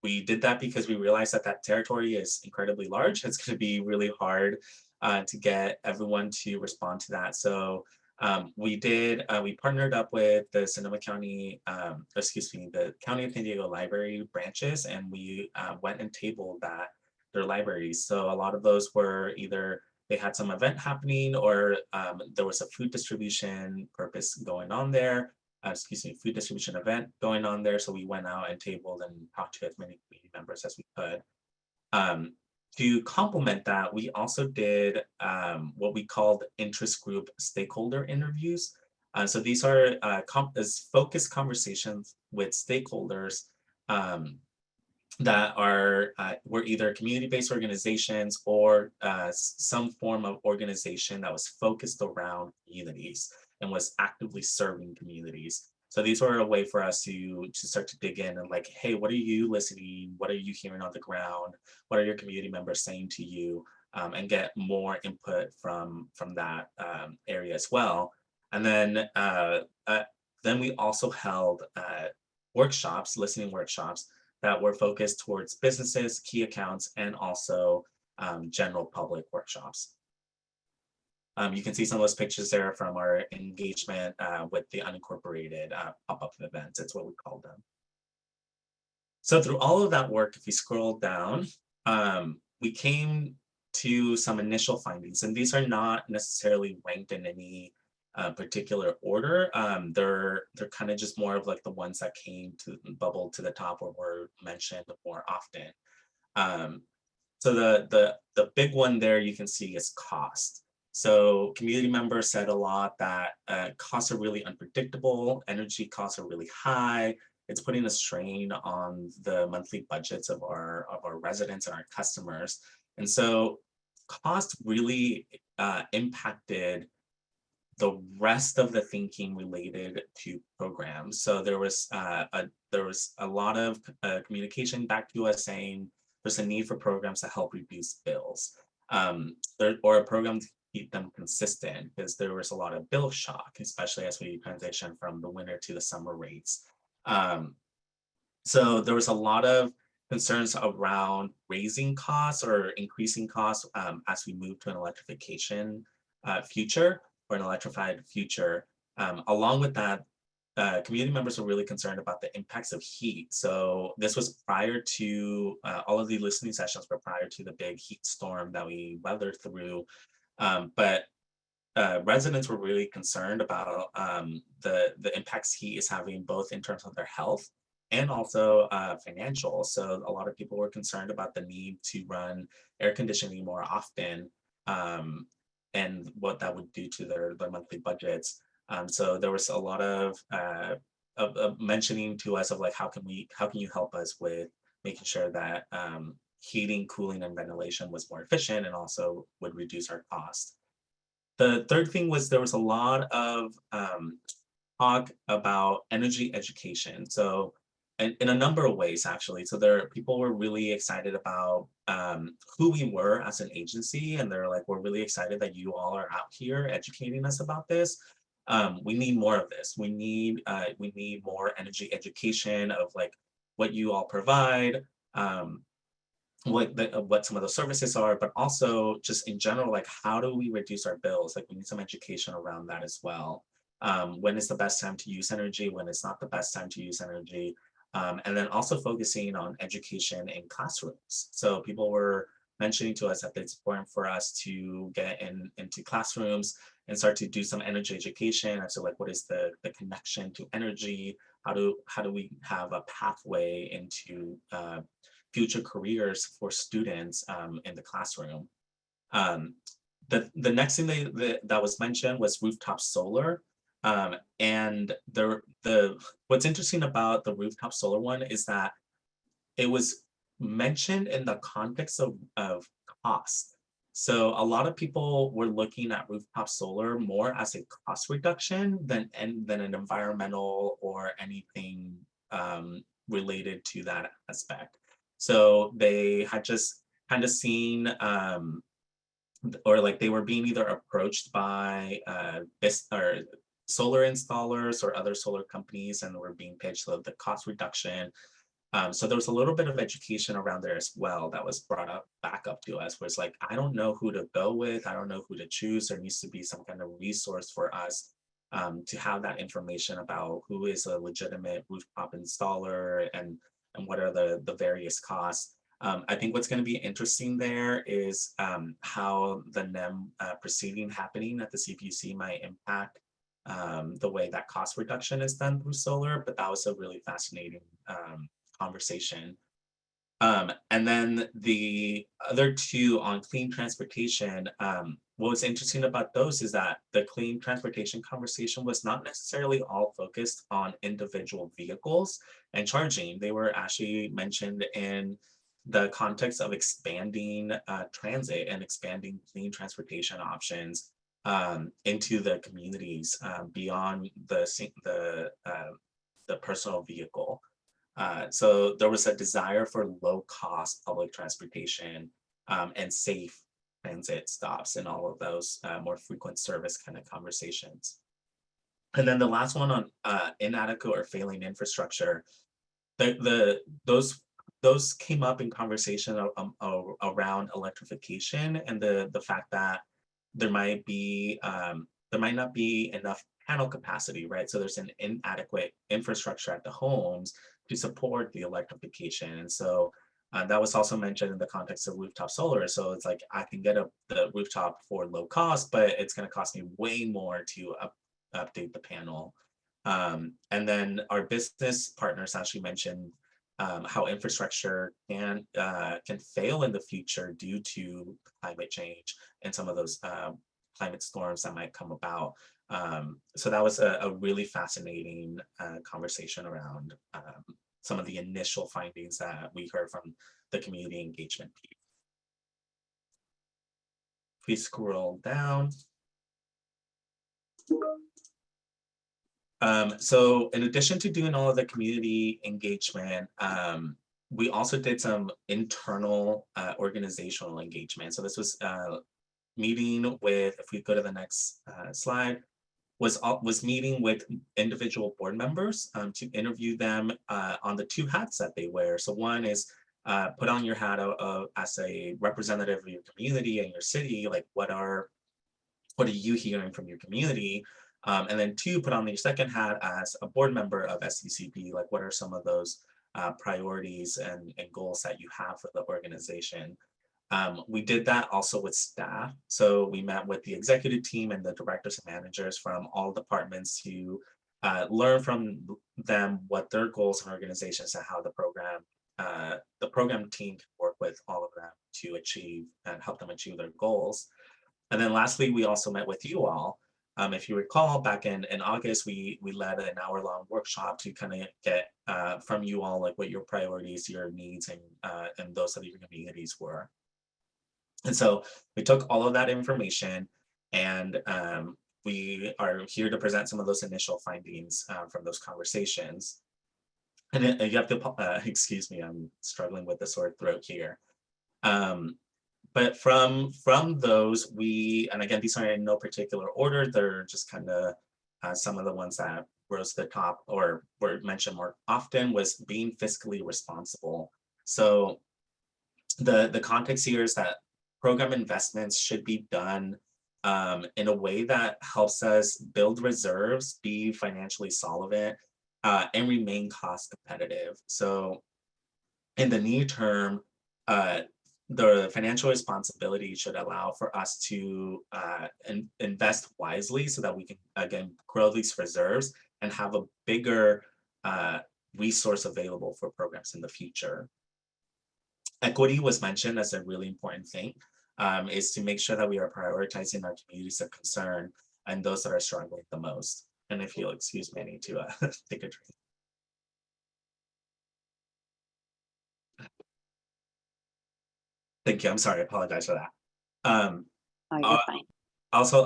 We did that because we realized that territory is incredibly large. It's going to be really hard to get everyone to respond to that. So we partnered up with the Sonoma County, the County of San Diego Library branches, and we went and tabled their libraries. So a lot of those were either they had some event happening, or there was a food distribution purpose going on there. Food distribution event going on there. So we went out and tabled and talked to as many community members as we could. To complement that, we also did what we called interest group stakeholder interviews. So these are focused conversations with stakeholders that were either community-based organizations or some form of organization that was focused around communities and was actively serving communities. So these were a way for us to start to dig in and like, hey, what are you listening? What are you hearing on the ground? What are your community members saying to you? And get more input from that area as well. And then we also held workshops, listening workshops that were focused towards businesses, key accounts, and also general public workshops. You can see some of those pictures there from our engagement with the unincorporated pop-up events. It's what we call them. So through all of that work, if you scroll down, we came to some initial findings, and these are not necessarily ranked in any particular order. They're kind of just more of like the ones that came to bubble to the top or were mentioned more often. So the big one there you can see is cost. So community members said a lot that costs are really unpredictable, energy costs are really high. It's putting a strain on the monthly budgets of our residents and our customers. And so cost really impacted the rest of the thinking related to programs. So there was a lot of communication back to us saying there's a need for programs to help reduce bills, or a program to keep them consistent, because there was a lot of bill shock, especially as we transition from the winter to the summer rates. So there was a lot of concerns around raising costs or increasing costs as we move to an electrification future or an electrified future. Along with that, community members were really concerned about the impacts of heat. So this was prior to all of the listening sessions were prior to the big heat storm that we weathered through. But residents were really concerned about the impacts heat is having, both in terms of their health and also financial. So a lot of people were concerned about the need to run air conditioning more often and what that would do to their monthly budgets. So there was a lot of mentioning to us of like, how can you help us with making sure that heating, cooling, and ventilation was more efficient and also would reduce our cost. The third thing was there was a lot of talk about energy education. So in a number of ways, actually. So people were really excited about who we were as an agency. And they're like, we're really excited that you all are out here educating us about this. We need more of this. We need more energy education of like what you all provide, what some of those services are, but also just in general, like how do we reduce our bills? Like we need some education around that as well. When is the best time to use energy? When is not the best time to use energy? And then also focusing on education in classrooms. So people were mentioning to us that it's important for us to get into classrooms and start to do some energy education. So like, what is the connection to energy? How do we have a pathway into future careers for students in the classroom? The next thing that was mentioned was rooftop solar. And what's interesting about the rooftop solar one is that it was mentioned in the context of cost. So a lot of people were looking at rooftop solar more as a cost reduction than an environmental or anything related to that aspect. So they had just kind of seen, or like they were being either approached by solar installers or other solar companies, and were being pitched the cost reduction. So there was a little bit of education around there as well that was brought back up to us, where it's like, I don't know who to go with. I don't know who to choose. There needs to be some kind of resource for us to have that information about who is a legitimate rooftop installer and what are the various costs. I think what's going to be interesting there is how the NEM proceeding happening at the CPUC might impact the way that cost reduction is done through solar, but that was a really fascinating conversation. And then the other two on clean transportation, what was interesting about those is that the clean transportation conversation was not necessarily all focused on individual vehicles and charging. They were actually mentioned in the context of expanding transit and expanding clean transportation options into the communities beyond the personal vehicle. So there was a desire for low cost public transportation and safe transit stops and all of those more frequent service kind of conversations. And then the last one on inadequate or failing infrastructure, those came up in conversation around electrification and the fact that there might not be enough panel capacity, right? So there's an inadequate infrastructure at the homes to support the electrification. And so that was also mentioned in the context of rooftop solar. So it's like, I can get the rooftop for low cost, but it's going to cost me way more to update the panel. And then our business partners actually mentioned how infrastructure can fail in the future due to climate change and some of those climate storms that might come about. So that was a really fascinating conversation around some of the initial findings that we heard from the community engagement piece. Please scroll down. So in addition to doing all of the community engagement, we also did some internal organizational engagement. So this was meeting with, if we go to the next slide, was meeting with individual board members to interview them on the two hats that they wear. So one is put on your hat as a representative of your community and your city, like what are you hearing from your community? And then 2, put on your second hat as a board member of SDCP, like what are some of those priorities and goals that you have for the organization? We did that also with staff. So we met with the executive team and the directors and managers from all departments to learn from them what their goals and organizations and how the program team can work with all of them to achieve and help them achieve their goals. And then lastly, we also met with you all. If you recall, back in August, we led an hour-long workshop to kind of get from you all like what your priorities, your needs, and those of your communities were. And so we took all of that information, and we are here to present some of those initial findings from those conversations. And then you have to, excuse me, I'm struggling with the sore throat here. But from those, and again, these are in no particular order, they're just kind of some of the ones that rose to the top or were mentioned more often, was being fiscally responsible. So the context here is that program investments should be done in a way that helps us build reserves, be financially solvent, and remain cost competitive. So in the near term, the financial responsibility should allow for us to invest wisely so that we can, again, grow these reserves and have a bigger resource available for programs in the future. Equity was mentioned as a really important thing, is to make sure that we are prioritizing our communities of concern and those that are struggling the most. And if you'll excuse me, I need to take a drink. Thank you. I'm sorry. I apologize for that. You're fine. Also,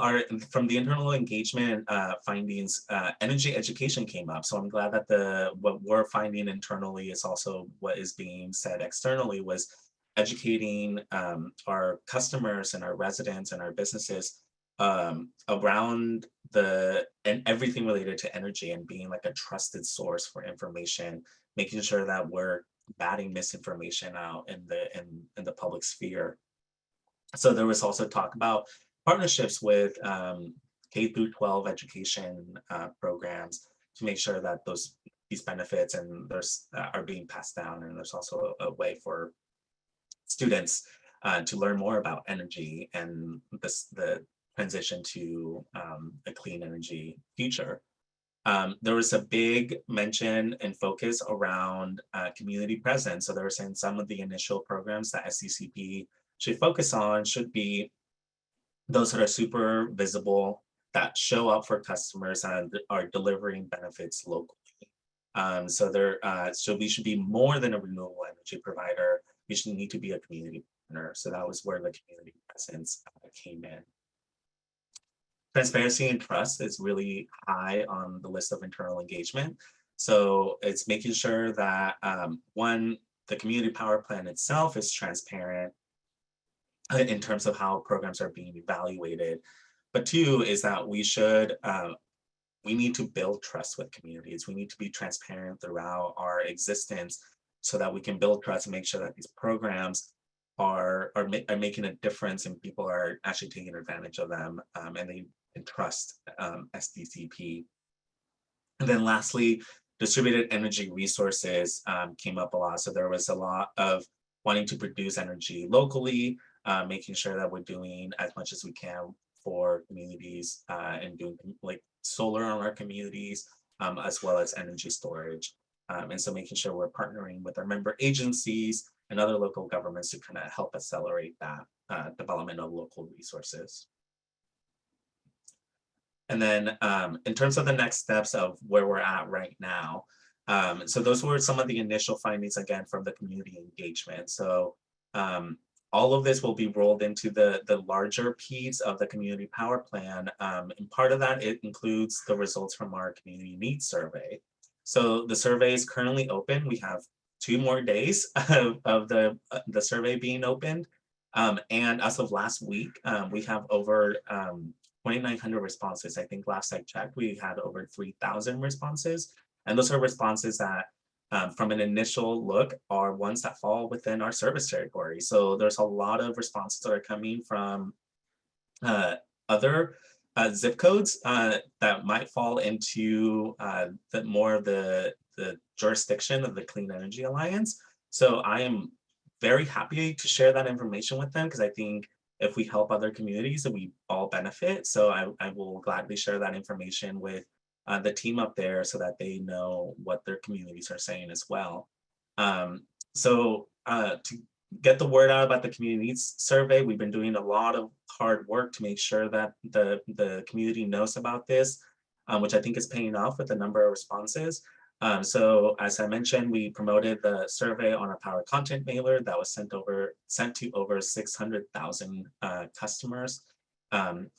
from the internal engagement findings, energy education came up. So I'm glad that what we're finding internally is also what is being said externally, was educating our customers and our residents and our businesses around and everything related to energy, and being like a trusted source for information, making sure that we're batting misinformation out in the public sphere. So there was also talk about partnerships with K through 12 education programs to make sure that these benefits and are being passed down, and there's also a way for students to learn more about energy and the transition to a clean energy future. There was a big mention and focus around community presence. So they were saying some of the initial programs that SDCP should focus on should be those that are super visible, that show up for customers and are delivering benefits locally. So we should be more than a renewable energy provider. We should need to be a community partner. So that was where the community presence came in. Transparency and trust is really high on the list of internal engagement. So it's making sure that one, the community power plan itself is transparent in terms of how programs are being evaluated. But 2 is that we need to build trust with communities. We need to be transparent throughout our existence so that we can build trust and make sure that these programs are making a difference and people are actually taking advantage of them, and they can trust SDCP. And then lastly, distributed energy resources came up a lot. So there was a lot of wanting to produce energy locally, making sure that we're doing as much as we can for communities and doing like solar on our communities, as well as energy storage. And so making sure we're partnering with our member agencies and other local governments to kind of help accelerate that development of local resources. And then in terms of the next steps of where we're at right now, so those were some of the initial findings, again, from the community engagement. So all of this will be rolled into the larger piece of the community power plan. And part of that, it includes the results from our community needs survey. So the survey is currently open. We have 2 more days of the survey being opened. And as of last week, we have over 2,900 responses. I think last I checked, we had over 3,000 responses. And those are responses that from an initial look are ones that fall within our service territory. So there's a lot of responses that are coming from other zip codes that might fall into the more of the jurisdiction of the Clean Energy Alliance. So I am very happy to share that information with them, because I think if we help other communities, we all benefit. So I will gladly share that information with the team up there so that they know what their communities are saying as well. So to get the word out about the community needs survey, we've been doing a lot of hard work to make sure that the community knows about this, which I think is paying off with the number of responses. So as I mentioned, we promoted the survey on our Power content mailer that was sent to over 600,000 customers.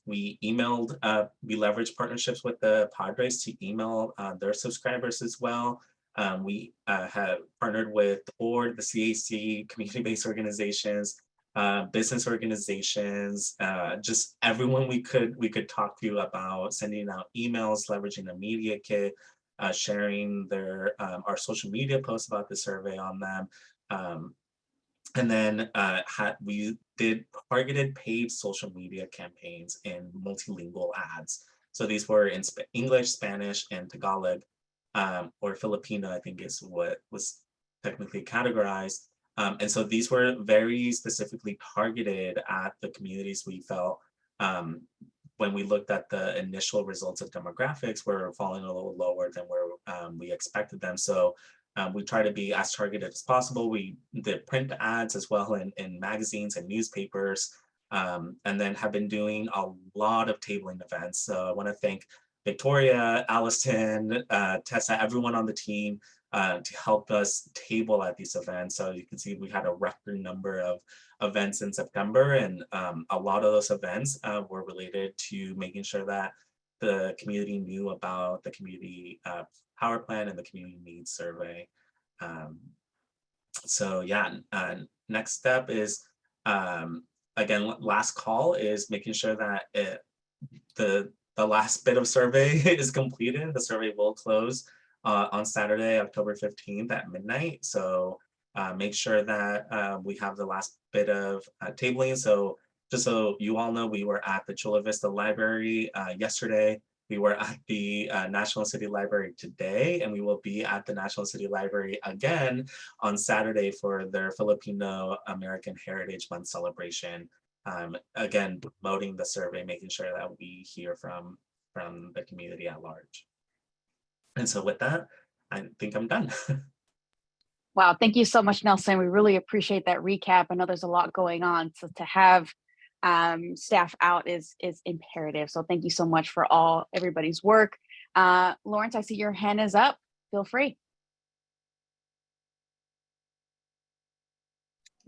We emailed, we leveraged partnerships with the Padres to email their subscribers as well. We have partnered with the board, the CAC, community-based organizations, business organizations, just everyone we could talk to about sending out emails, leveraging a media kit, sharing their our social media posts about the survey on them. And then we did targeted paid social media campaigns in multilingual ads. So these were in English, Spanish, and Tagalog, or Filipino, I think is what was technically categorized. And so these were very specifically targeted at the communities we felt when we looked at the initial results of demographics were falling a little lower than where we expected them. So we try to be as targeted as possible. We did print ads as well in magazines and newspapers, and then have been doing a lot of tabling events. So I want to thank Victoria, Allison, Tessa, everyone on the team to help us table at these events. So you can see we had a record number of events in September, and a lot of those events were related to making sure that the community knew about the community power plan and the community needs survey. So yeah, next step is, again, last call is making sure that the last bit of survey is completed. The survey will close on Saturday, October 15th at midnight. So make sure that we have the last bit of tabling. So just so you all know, we were at the Chula Vista Library yesterday. We were at the National City Library today, and we will be at the National City Library again on Saturday for their Filipino American Heritage Month celebration. Again, promoting the survey, making sure that we hear from the community at large. And so with that, I think I'm done. Wow, thank you so much, Nelson. We really appreciate that recap. I know there's a lot going on, so to have staff out is imperative. So thank you so much for everybody's work. Lawrence, I see your hand is up. Feel free.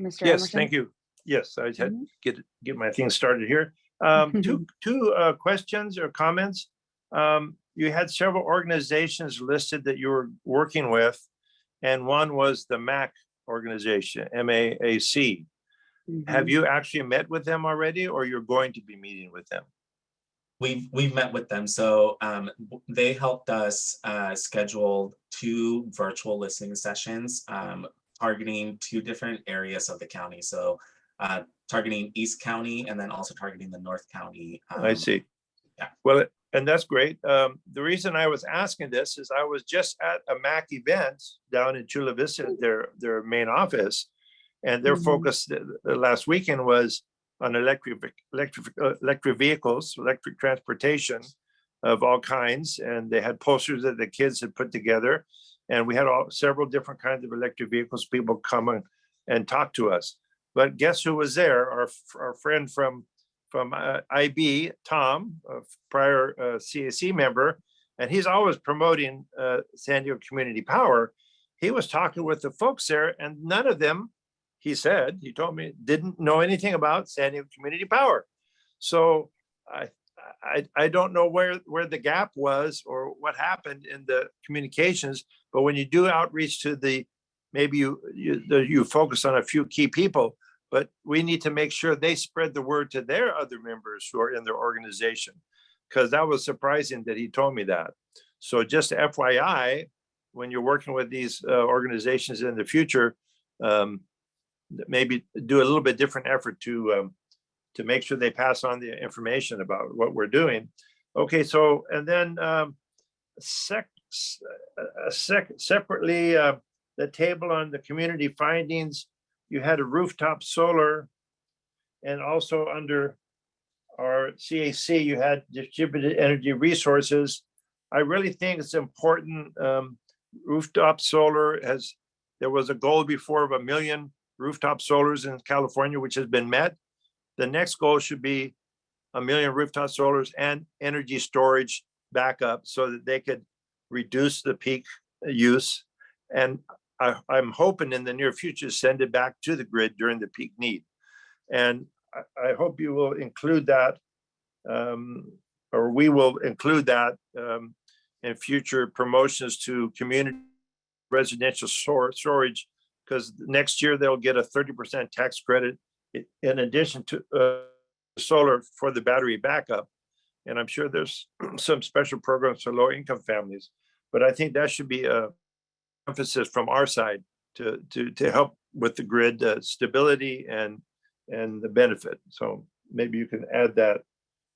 Mr. Yes, Emerson? thank you. Yes, I had to get my thing started here. Two questions or comments. You had several organizations listed that you were working with, and one was the MAC organization, MAAC. Have you actually met with them already, or you're going to be meeting with them? We've met with them. So they helped us schedule 2 virtual listening sessions targeting 2 different areas of the county. So targeting East County and then also targeting the North County. I see. Yeah. Well, and that's great. The reason I was asking this is I was just at a MAC event down in Chula Vista, their main office, and their focus the last weekend was on electric vehicles, electric transportation of all kinds. And they had posters that the kids had put together. And we had several different kinds of electric vehicles, people come and talk to us. But guess who was there? Our friend from IB, Tom, a prior CAC member, and he's always promoting San Diego Community Power. He was talking with the folks there, and none of them, he told me, didn't know anything about San Diego Community Power. So I don't know where the gap was or what happened in the communications, but when you do outreach to maybe you focus on a few key people, but we need to make sure they spread the word to their other members who are in their organization, because that was surprising that he told me that. So just FYI, when you're working with these organizations in the future, maybe do a little bit different effort to make sure they pass on the information about what we're doing. Okay, so, and then separately, the table on the community findings, you had a rooftop solar, and also under our CAC, you had distributed energy resources. I really think it's important. Rooftop solar there was a goal before of 1 million rooftop solars in California, which has been met. The next goal should be 1 million rooftop solars and energy storage backup so that they could reduce the peak use. And I'm hoping in the near future, send it back to the grid during the peak need. And I hope you will include that, or we will include that in future promotions to community residential storage, because next year they'll get a 30% tax credit in addition to solar for the battery backup. And I'm sure there's some special programs for low income families, but I think that should be a emphasis from our side to help with the grid stability and the benefit. So maybe you can add that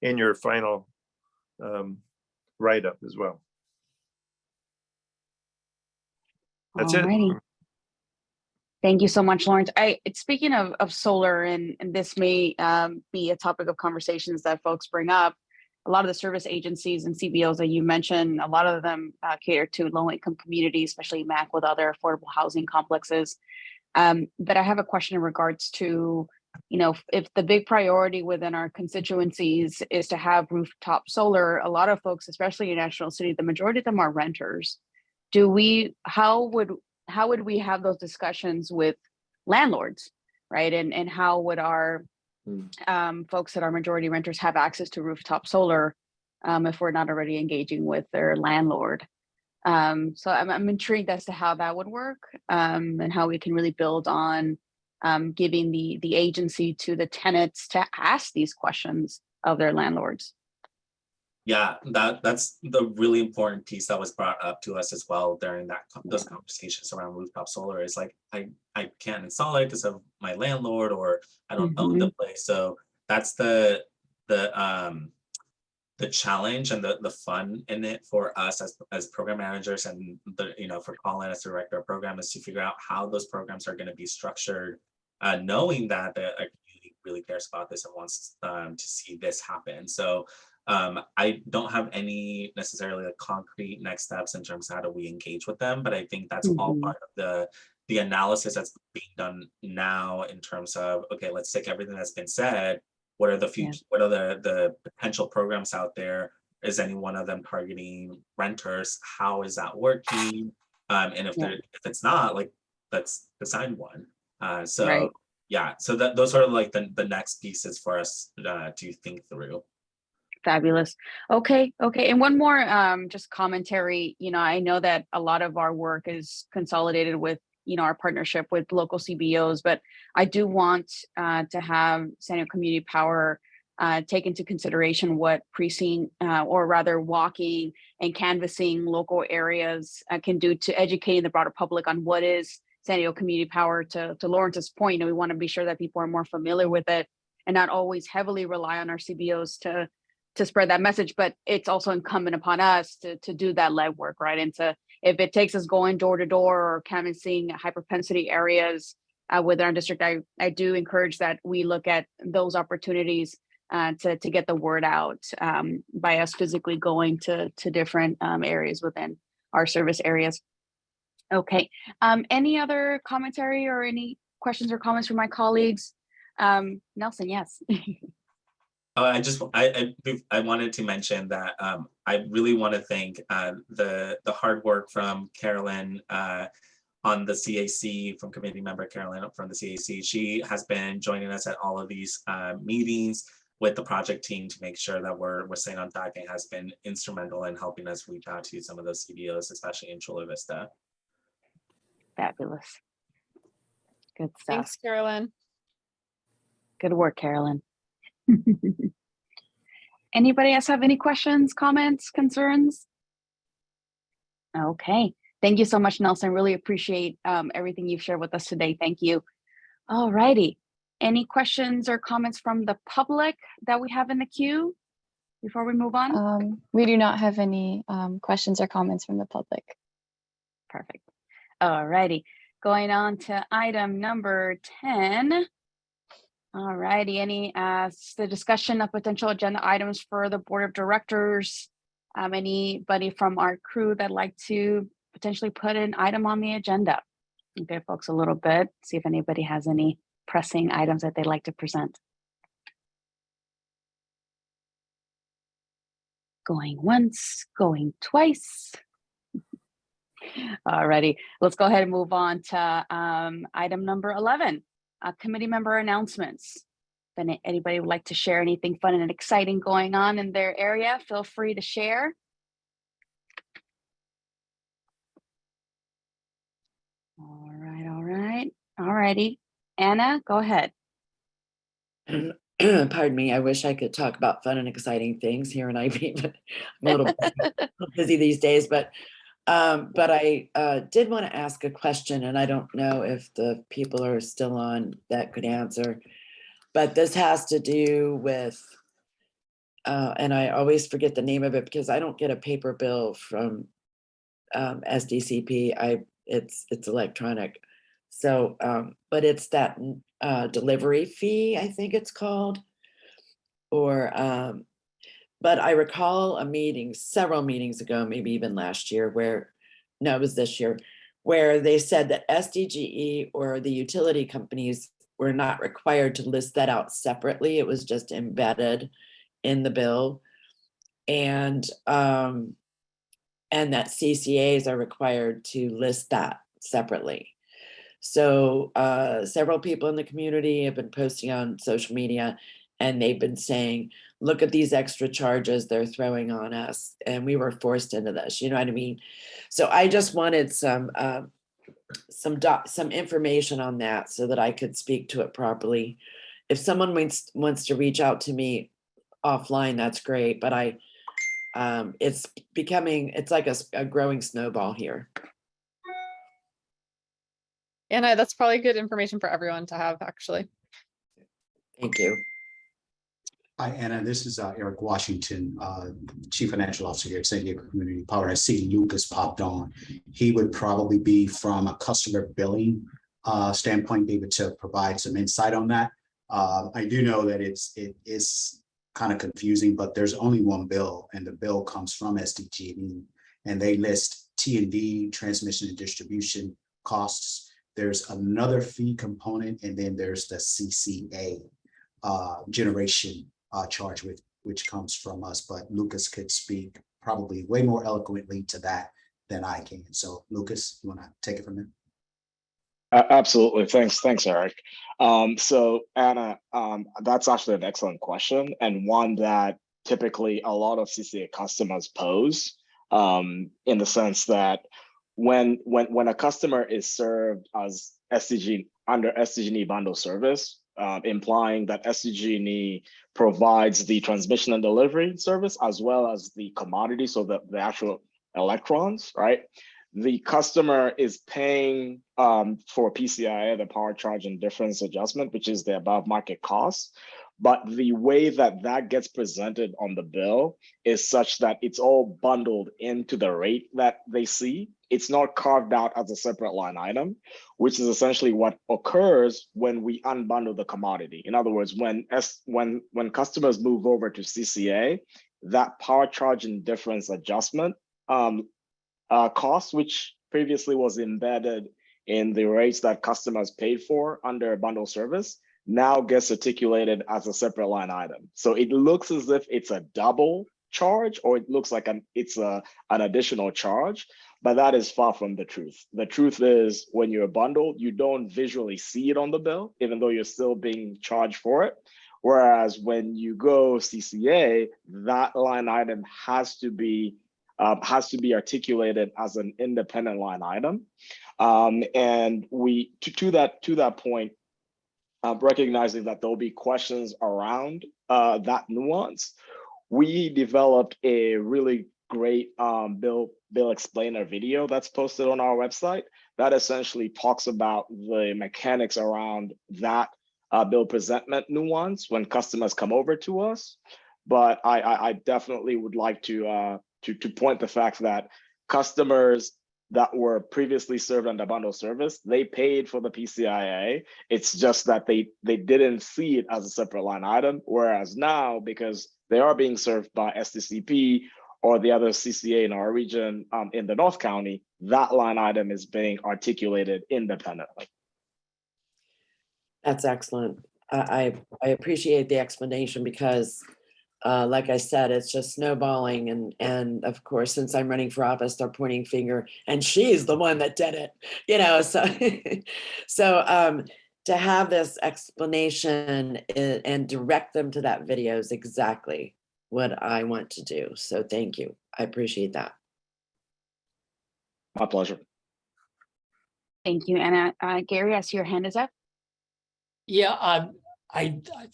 in your final write-up as well. That's Alrighty. it. Thank you so much, Lawrence. Speaking of solar, and this may be a topic of conversations that folks bring up, a lot of the service agencies and CBOs that you mentioned, a lot of them cater to low-income communities, especially MAC with other affordable housing complexes. But I have a question in regards to, if the big priority within our constituencies is to have rooftop solar, a lot of folks, especially in National City, the majority of them are renters. How would we have those discussions with landlords, right? And how would our folks that are majority renters have access to rooftop solar if we're not already engaging with their landlord? So I'm intrigued as to how that would work and how we can really build on giving the agency to the tenants to ask these questions of their landlords. Yeah, that's the really important piece that was brought up to us as well during those conversations around rooftop solar. Is like, I can't install it because of my landlord, or I don't own the place. So that's the challenge and the fun in it for us as program managers, and for Colin as director of program, is to figure out how those programs are going to be structured, knowing that the community really cares about this and wants to see this happen. So I don't have any necessarily concrete next steps in terms of how do we engage with them, but I think that's all part of the analysis that's being done now in terms of, okay, let's take everything that's been said. What are the future? What are the potential programs out there? Is any one of them targeting renters? How is that working? And if it's not, like, let's design one. So those are like the next pieces for us to think through. Fabulous. Okay. And one more just commentary. I know that a lot of our work is consolidated with, our partnership with local CBOs, but I do want to have San Diego Community Power take into consideration what precinct, or rather walking and canvassing local areas can do to educate the broader public on what is San Diego Community Power. To Lawrence's point, we want to be sure that people are more familiar with it and not always heavily rely on our CBOs to spread that message, but it's also incumbent upon us to do that legwork, right? And if it takes us going door to door or canvassing high propensity areas within our district, I do encourage that we look at those opportunities to get the word out by us physically going to different areas within our service areas. Okay, any other commentary or any questions or comments from my colleagues? Nelson, yes. I wanted to mention that I really want to thank the hard work from Carolyn on the CAC, from committee member Carolyn from the CAC. She has been joining us at all of these meetings with the project team to make sure that we're staying on track, and has been instrumental in helping us reach out to some of those CBOs, especially in Chula Vista. Fabulous. Good stuff. Thanks, Carolyn. Good work, Carolyn. Anybody else have any questions, comments, concerns? Okay, Thank you so much, Nelson. Really appreciate everything you've shared with us today. Thank you. All righty. Any questions or comments from the public that we have in the queue before we move on? We do not have any questions or comments from the public. Perfect. All righty. Going on to item number 10. All righty. The discussion of potential agenda items for the board of directors. Anybody from our crew that'd like to potentially put an item on the agenda? Okay, folks, a little bit, see if anybody has any pressing items that they'd like to present. Going once, going twice. Alrighty, let's go ahead and move on to item number 11, committee member announcements. If anybody would like to share anything fun and exciting going on in their area, feel free to share. All righty. Anna, go ahead. Pardon me, I wish I could talk about fun and exciting things here in IB, but I'm a little busy these days. But I did want to ask a question, and I don't know if the people are still on that could answer. But this has to do with, and I always forget the name of it because I don't get a paper bill from SDCP. It's electronic. So, but it's that delivery fee, I think it's called. Or, but I recall a meeting several meetings ago, maybe even last year, it was this year, where they said that SDGE or the utility companies were not required to list that out separately. It was just embedded in the bill. And that CCAs are required to list that separately. So several people in the community have been posting on social media, and they've been saying, look at these extra charges they're throwing on us, and we were forced into this, you know what I mean? So I just wanted some information on that so that I could speak to it properly. If someone wants to reach out to me offline, that's great, but it's like a growing snowball here. Anna, that's probably good information for everyone to have, actually. Thank you. Hi, Anna. This is Eric Washington, Chief Financial Officer here at San Diego Community Power. I see Lucas popped on. He would probably be from a customer billing standpoint, able to provide some insight on that. I do know that it is kind of confusing, but there's only one bill, and the bill comes from SDG&E, and they list T&D, transmission and distribution costs. There's another fee component, and then there's the CCA generation charge, which comes from us. But Lucas could speak probably way more eloquently to that than I can. So Lucas, you want to take it from there? Absolutely. Thanks, Eric. So Anna, that's actually an excellent question, and one that typically a lot of CCA customers pose, in the sense that when a customer is served as under SDG&E bundle service, implying that SDG&E provides the transmission and delivery service as well as the commodity, so the actual electrons, right? The customer is paying for PCIA, the power charge and difference adjustment, which is the above market cost. But the way that gets presented on the bill is such that it's all bundled into the rate that they see. It's not carved out as a separate line item, which is essentially what occurs when we unbundle the commodity. In other words, when customers move over to CCA, that power charge and difference adjustment cost, which previously was embedded in the rates that customers paid for under bundle service, now gets articulated as a separate line item. So it looks as if it's a double charge, or it looks like it's an additional charge, but that is far from the truth. The truth is, when you're bundled, you don't visually see it on the bill, even though you're still being charged for it. Whereas when you go CCA, that line item has to be articulated as an independent line item. And we, to that point, recognizing that there'll be questions around that nuance, we developed a really great bill bill explainer video that's posted on our website that essentially talks about the mechanics around that bill presentment nuance when customers come over to us. But I definitely would like to point the fact that customers that were previously served under bundle service, they paid for the PCIA. It's just that they didn't see it as a separate line item. Whereas now, because they are being served by STCP or the other CCA in our region in the North County, that line item is being articulated independently. That's excellent. I appreciate the explanation because like I said, it's just snowballing. And of course, since I'm running for office, they're pointing finger and she's the one that did it, you know, so, to have this explanation and direct them to that video is exactly what I want to do. So thank you. I appreciate that. My pleasure. Thank you, Anna. Gary, I see your hand is up. Yeah,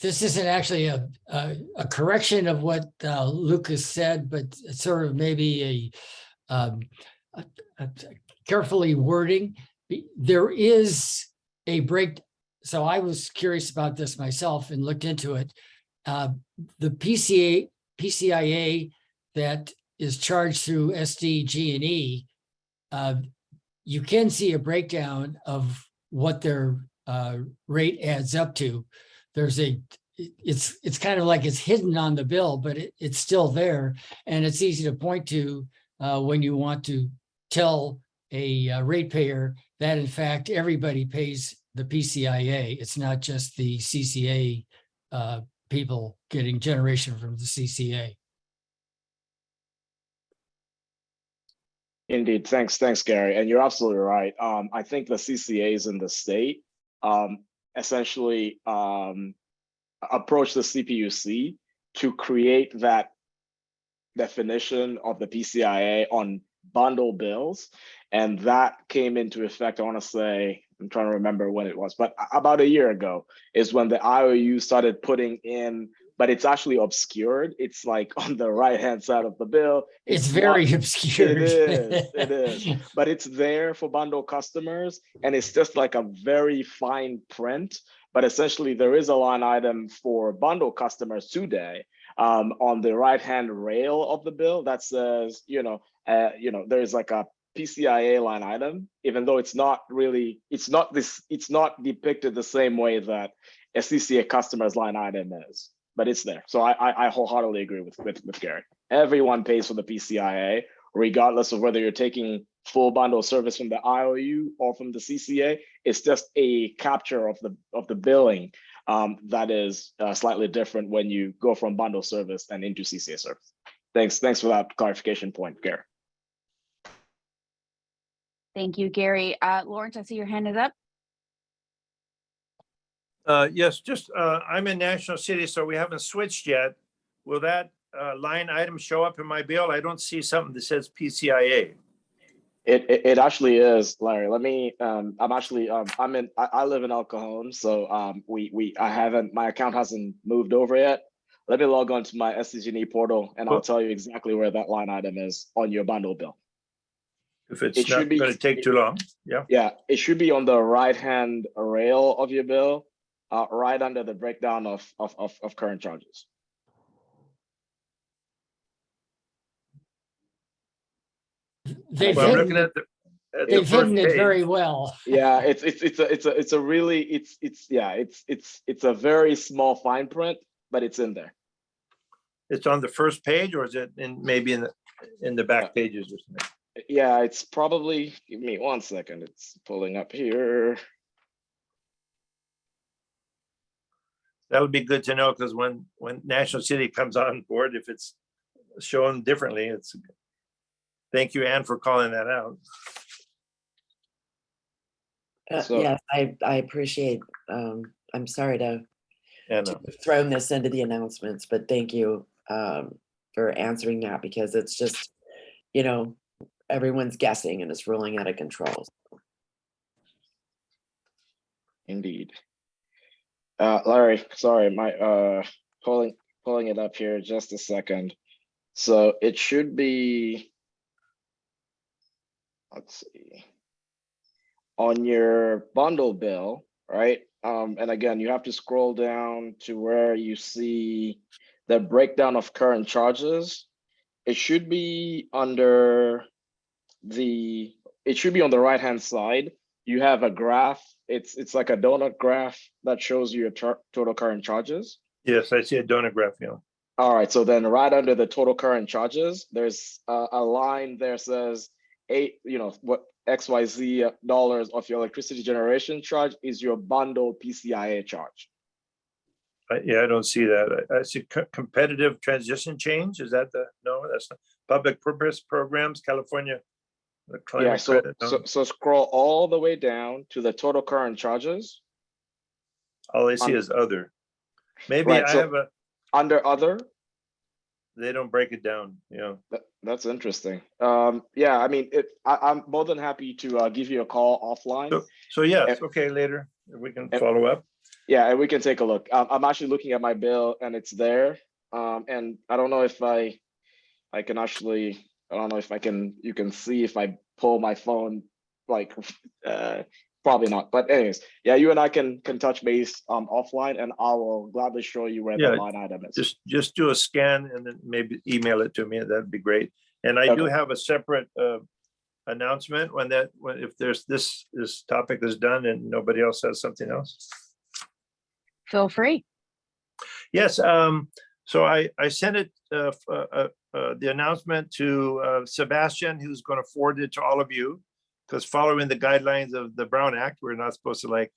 this isn't actually a correction of what Lucas said, but it's sort of maybe a carefully wording. There is a break. So I was curious about this myself and looked into it. The PCIA that is charged through SDG&E, you can see a breakdown of what their rate adds up to. It's kind of like it's hidden on the bill, but it's still there, and it's easy to point to when you want to tell a ratepayer that in fact everybody pays the PCIA. It's not just the CCA people getting generation from the CCA. Indeed, thanks, Gary, and you're absolutely right. I think the CCAs in the state essentially approach the CPUC to create that definition of the PCIA on bundle bills, and that came into effect, I want to say, I'm trying to remember when it was, but about a year ago is when the IOU started putting in, but it's actually obscured. It's like on the right-hand side of the bill. It's very obscured. It is, but it's there for bundle customers, and it's just like a very fine print. But essentially, there is a line item for bundle customers today on the right-hand rail of the bill that says, there's like a PCIA line item, even though it's not depicted the same way that a CCA customer's line item is, but it's there. So I wholeheartedly agree with Gary. Everyone pays for the PCIA, regardless of whether you're taking full bundle service from the IOU or from the CCA. It's just a capture of the billing that is slightly different when you go from bundle service and into CCA service. Thanks for that clarification point, Gary. Thank you, Gary. Lawrence, I see your hand is up. Yes, I'm in National City, so we haven't switched yet. Will that line item show up in my bill? I don't see something that says PCIA. It actually is, Larry. Let me. I live in El Cajon, so my account hasn't moved over yet. Let me log on to my SDG&E portal, and I'll tell you exactly where that line item is on your bundle bill. If it's not going to take too long, yeah. Yeah, it should be on the right-hand rail of your bill, right under the breakdown of current charges. They've hidden it very well. Yeah, it's a very small fine print, but it's in there. It's on the first page, or is it maybe in the back pages or something? Yeah, it's probably, give me 1 second. It's pulling up here. That would be good to know, because when National City comes on board, if it's shown differently, thank you, Anne, for calling that out. Yes, I appreciate, I'm sorry to have thrown this into the announcements, but thank you for answering that, because it's just, everyone's guessing and it's rolling out of control. Indeed. Larry, sorry, my pulling it up here just a second. So it should be let's see. On your bundle bill, right? And again, you have to scroll down to where you see the breakdown of current charges. It should be under it should be on the right-hand side. You have a graph. It's like a donut graph that shows you your total current charges. Yes, I see a donut graph, yeah. All right, so then right under the total current charges, there's a line there says what XYZ dollars of your electricity generation charge is your bundle PCIA charge. Yeah, I don't see that. I see competitive transition change. Is that no, that's not public purpose programs, California. The climate Yeah, so, credit. No. so scroll all the way down to the total current charges. All I see is other. Maybe Right, I so have a, under other. they don't break it down, That's interesting. Yeah, I mean, I'm more than happy to give you a call offline. So yes, okay, later we can follow up. Yeah, and we can take a look. I'm actually looking at my bill and it's there. And I don't know if I can actually, I don't know if you can see if I pull my phone, like, probably not. But anyways, yeah, you and I can touch base offline, and I will gladly show you where Yeah, the line item is. Just do a scan and then maybe email it to me. That'd be great. And I do Okay. have a separate announcement when if there's this topic is done and nobody else has something else. Feel free. Yes, so I sent it, the announcement to Sebastian, who's going to forward it to all of you, because following the guidelines of the Brown Act, we're not supposed to like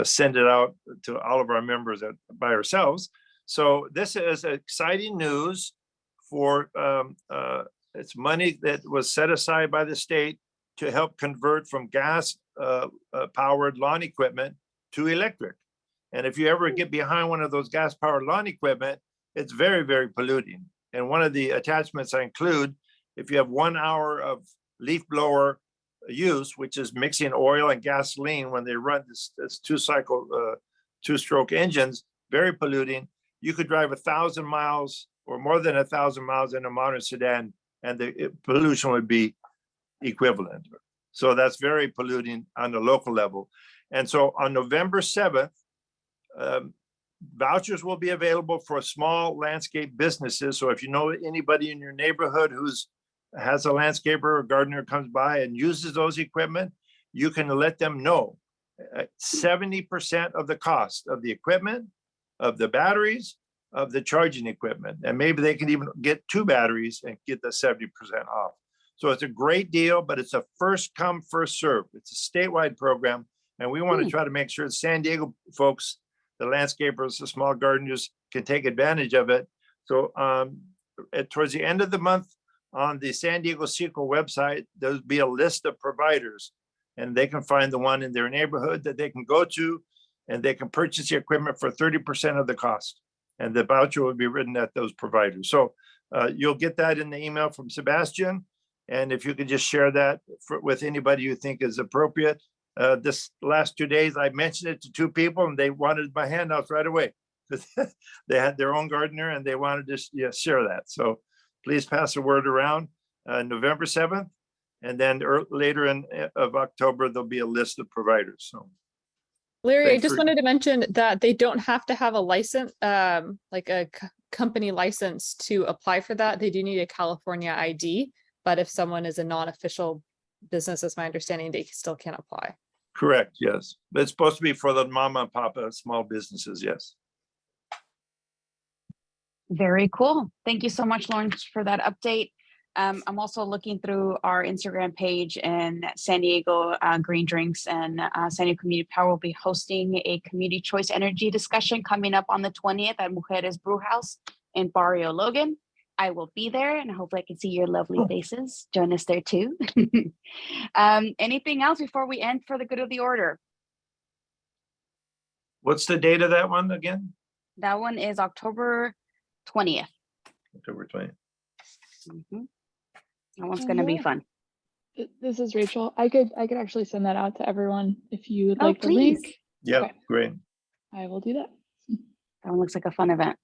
send it out to all of our members by ourselves. So this is exciting news for it's money that was set aside by the state to help convert from gas powered lawn equipment to electric. And if you ever get behind one of those gas powered lawn equipment, it's very, very polluting. And one of the attachments I include, if you have 1 hour of leaf blower use, which is mixing oil and gasoline when they run this two-stroke engines, very polluting. You could drive 1,000 miles or more than 1,000 miles in a modern sedan, and the pollution would be equivalent. So that's very polluting on the local level. And so on November 7th, vouchers will be available for small landscape businesses. So if you know anybody in your neighborhood has a landscaper or gardener comes by and uses those equipment, you can let them know 70% of the cost of the equipment, of the batteries, of the charging equipment. And maybe they can even get 2 batteries and get the 70% off. So it's a great deal, but it's a first come, first serve. It's a statewide program. And we want to try to make sure the San Diego folks, the landscapers, the small gardeners can take advantage of it. So towards the end of the month on the San Diego CEQA website, there'll be a list of providers and they can find the one in their neighborhood that they can go to and they can purchase the equipment for 30% of the cost. And the voucher will be written at those providers. So you'll get that in the email from Sebastian. And if you could just share that with anybody you think is appropriate. This last 2 days, I mentioned it to 2 people and they wanted my handouts right away. They had their own gardener and they wanted to share that. So please pass the word around. November 7th. And then later of October, there'll be a list of providers. So Larry, I Thanks just for- wanted to mention that they don't have to have a license, like a company license to apply for that. They do need a California ID, but if someone is a non-official business, as my understanding, they still can apply. correct, yes. But it's supposed to be for the mama and papa small businesses, yes. Very cool. Thank you so much, Lawrence, for that update. I'm also looking through our Instagram page, and San Diego Green Drinks and San Diego Community Power will be hosting a community choice energy discussion coming up on the 20th at Mujeres Brew House in Barrio Logan. I will be there and hopefully I can see your lovely faces. Join us there too. Anything else before we end for the good of the order? What's the date of that one again? That one is October 20th. October 20th. Mhm. That one's going to be fun. This is Rachel. I could actually send that out to everyone if you would Oh, like the link. please. Yeah, Okay. great. I will do that. That one looks like a fun event.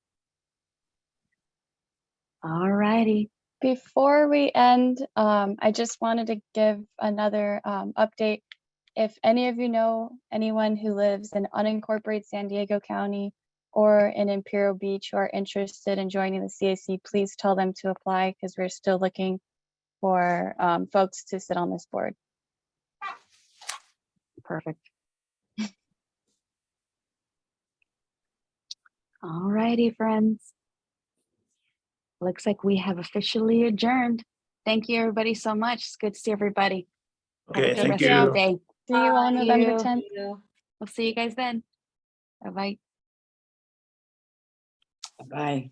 All righty. Before we end, I just wanted to give another update. If any of you know anyone who lives in unincorporated San Diego County or in Imperial Beach who are interested in joining the CAC, please tell them to apply because we're still looking for folks to sit on this board. Perfect. All righty, friends. Looks like we have officially adjourned. Thank you, everybody, so much. It's good to see everybody. Have a Okay, good thank rest of your you. day. See you all November Thank 10th. We'll see you guys then. Bye-bye. Bye.